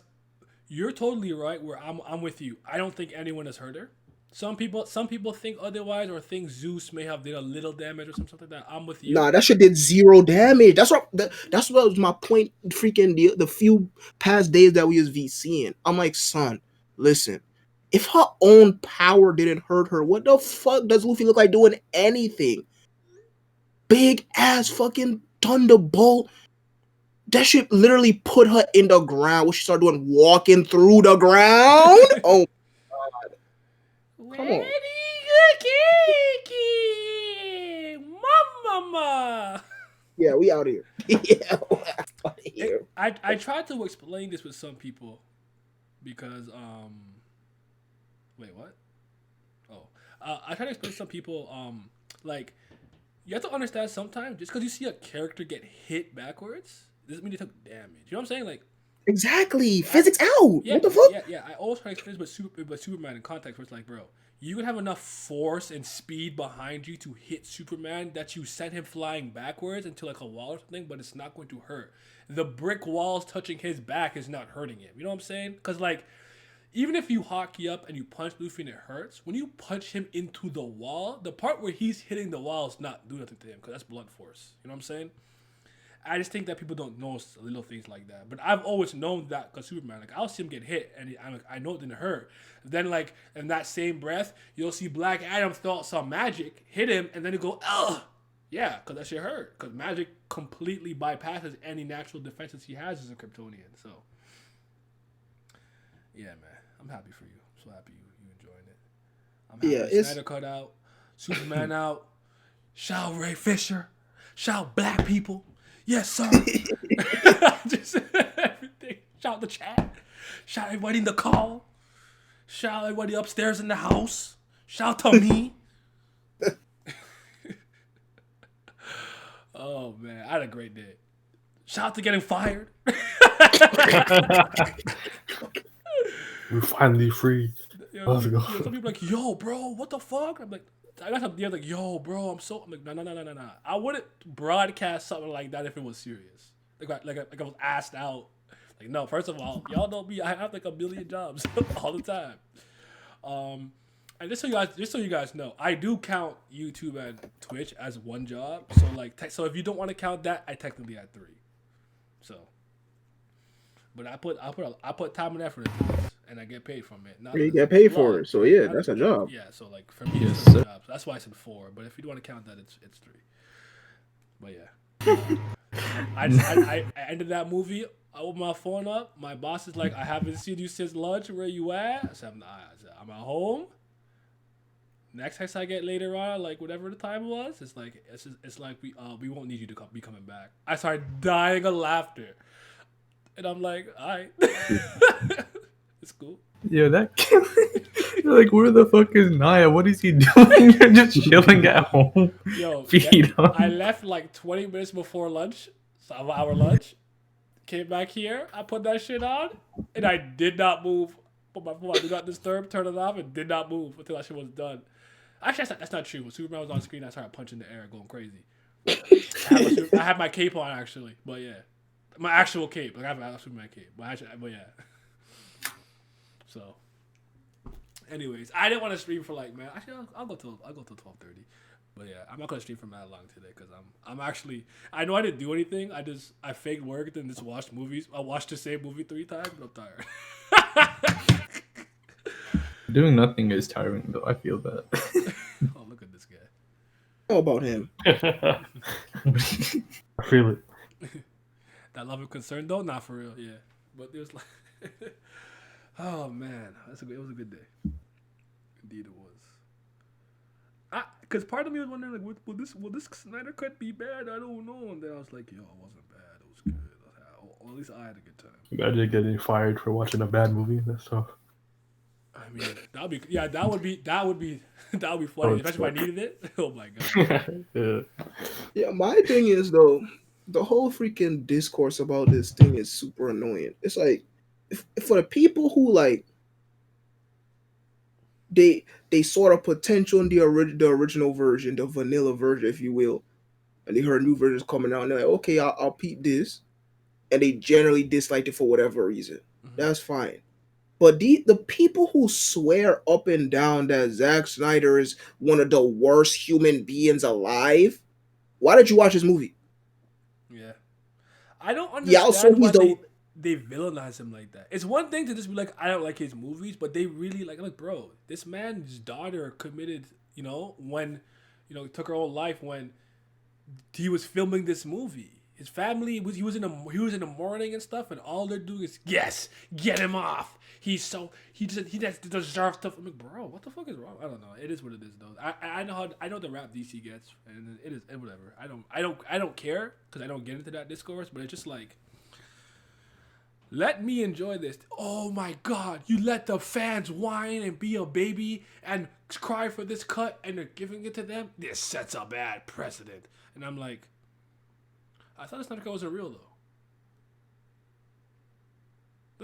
you're totally right. Where I'm with you. I don't think anyone has hurt her. Some people think otherwise, or think Zeus may have did a little damage or something like that. I'm with you. Nah, that shit did zero damage. That's what was my point. Freaking the few past days that we was VCing. I'm like, son, listen. If her own power didn't hurt her, what the fuck does Luffy look like doing anything? Big ass fucking thunderbolt. That shit literally put her in the ground. What she started doing, walking through the ground. Oh my god! Come on. Mama. Yeah, we out here. Yeah, we out here. I tried to explain this with some people because wait, what? Oh, I tried to explain to some people like You have to understand sometimes just because you see a character get hit backwards doesn't mean they took damage. You know what I'm saying? Like, Exactly. Physics out. yeah, What the fuck? yeah. I always try to explain this with Superman in context where it's like, bro, you can have enough force and speed behind you to hit Superman that you send him flying backwards into like a wall or something, but it's not going to hurt. The brick walls touching his back is not hurting him. You know what I'm saying? Because like, even if you hockey up and you punch Luffy and it hurts, when you punch him into the wall, the part where he's hitting the wall is not doing nothing to him because that's blunt force. You know what I'm saying? I just think that people don't notice little things like that. But I've always known that because Superman, like, I'll see him get hit and I'm like, I know it didn't hurt. Then, like, in that same breath, you'll see Black Adam throw out some magic, hit him, and then you go, ugh. Yeah, because that shit hurt. Because magic completely bypasses any natural defenses he has as a Kryptonian. So, yeah, man. I'm happy for you. I'm so happy you enjoying it. I'm happy Yeah, it's Snyder Cut out, Superman out, shout Ray Fisher, shout black people. Yes, sir. Just everything. Shout the chat. Shout everybody in the call. Shout everybody upstairs in the house. Shout to me. Oh, man. I had a great day. Shout out to getting fired. We're finally free. Let's go. Some people are like, yo, bro, what the fuck? I'm like, I got some DMs like, yo, bro, I'm like, no. I wouldn't broadcast something like that if it was serious. Like I was asked out. Like, no, first of all, y'all know me. I have like a million jobs all the time. And just so you guys know, I do count YouTube and Twitch as one job. So like, so if you don't want to count that, I technically had 3. So, but I put time and effort into this, and I get paid from it. you get paid for it, so yeah, that's a job. Yeah, so like for me, it's a job. So that's why I said 4. But if you don't want to count that, it's 3. But yeah, I ended that movie. I opened my phone up. My boss is like, "I haven't seen you since lunch. Where you at?" I said, "I'm at home." Next text I get later on, like whatever the time was, it's like we won't need you to be coming back. I started dying of laughter, and I'm like, all right, it's cool. Yeah, that you're like, where the fuck is Naya? What is he doing? You're just chilling at home. Yo, Feed on. I left like 20 minutes before lunch, so our lunch. Came back here, I put that shit on, and I did not move. Put my phone on Do Not Disturb, turn it off, and did not move until that shit was done. Actually, that's not true. When Superman was on screen, I started punching the air, going crazy. I had my cape on, actually, but yeah. My actual cape. Like, I have a Superman cape. But yeah. So, anyways, I didn't want to stream for like, man, actually, I'll go till 12:30. But yeah, I'm not gonna stream for that long today because I'm actually, I know I didn't do anything. I faked work and just watched movies. I watched the same movie 3 times, but I'm tired. Doing nothing is tiring, though. I feel that. Oh, look at this guy. How about him? I feel it. That love and concern, though, not for real. Yeah, but it was like, oh man, it was a good day. Indeed, it was. Because part of me was wondering, like, will this Snyder Cut be bad? I don't know. And then I was like, yo, it wasn't bad. It was good. Or at least I had a good time. Imagine getting fired for watching a bad movie. That's tough. I mean, that would be funny, especially if I needed it. Oh my god. Yeah, my thing is though, the whole freaking discourse about this thing is super annoying. It's like, if for the people who like, they sort of potential in the original version, the vanilla version, if you will, and they heard new versions coming out, and they're like, okay, I'll peep this, and they generally disliked it for whatever reason. Mm-hmm. That's fine. But the people who swear up and down that Zack Snyder is one of the worst human beings alive, why did you watch this movie? Yeah, I don't understand why they villainize him like that. It's one thing to just be like, I don't like his movies, but they really like, bro, this man's daughter committed, when, took her own life when he was filming this movie. His family he was in the morning and stuff, and all they're doing is, yes, get him off. He deserves stuff. I'm like, bro, what the fuck is wrong? I don't know. It is what it is, though. I know the rap DC gets, and it is whatever. I don't care because I don't get into that discourse, but it's just like, Let me enjoy this. Oh my God, you let the fans whine and be a baby and cry for this cut and they're giving it to them? This sets a bad precedent. And I'm like, I thought the Snyder Cut wasn't real though.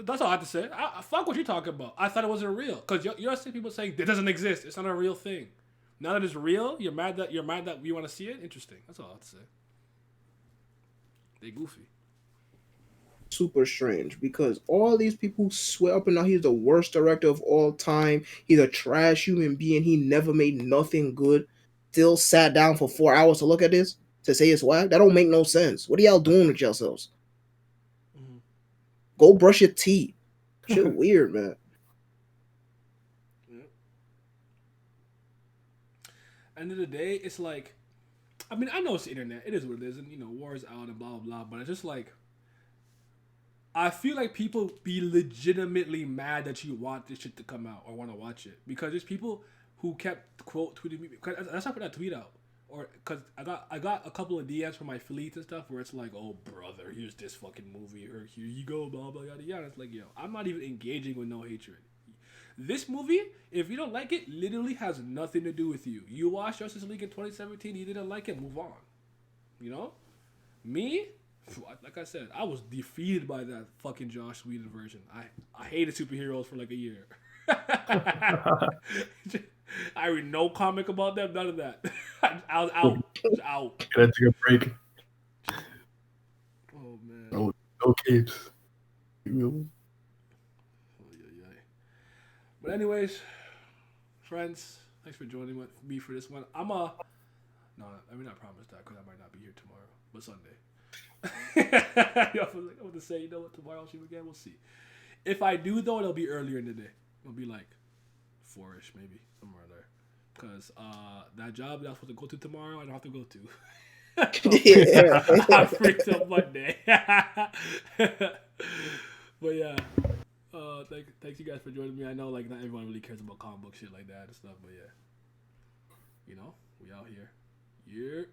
That's all I have to say. Fuck what you're talking about. I thought it wasn't real. Because you're seeing people saying it doesn't exist. It's not a real thing. Now that it's real, you're mad that we want to see it? Interesting. That's all I have to say. They goofy. Super strange because all these people swear up and down he's the worst director of all time. He's a trash human being. He never made nothing good. Still sat down for 4 hours to look at this to say it's whack. That don't make no sense. What are y'all doing with yourselves? Mm-hmm. Go brush your teeth. Shit weird, man. Yeah. End of the day, it's like, I mean, I know it's the internet. It is what it is, and war's out and blah blah blah. But it's just like, I feel like people be legitimately mad that you want this shit to come out or want to watch it because there's people who kept quote tweeting me. Cause that's how I put that tweet out, or because I got a couple of DMs from my affiliates and stuff where it's like, oh brother, here's this fucking movie, or here you go, blah blah yada yada. It's like, yo, I'm not even engaging with no hatred. This movie, if you don't like it, literally has nothing to do with you. You watched Justice League in 2017, you didn't like it, move on. Me. Like I said, I was defeated by that fucking Josh Whedon version. I hated superheroes for like a year. I read no comic about them, none of that. I was out. Gotta take a break. Oh man. No capes. But anyways, friends, thanks for joining me for this one. No, I mean, I promise that because I might not be here tomorrow, but Sunday. I want to say, what, tomorrow I'll shoot again. We'll see. If I do though, it'll be earlier in the day. It'll be like 4ish, maybe somewhere there. Because that job that I was supposed to go to tomorrow, I don't have to go to. I'm free till Monday. But yeah, thanks you guys for joining me. I know like not everyone really cares about comic book shit like that and stuff, but yeah, we out here. Yeah.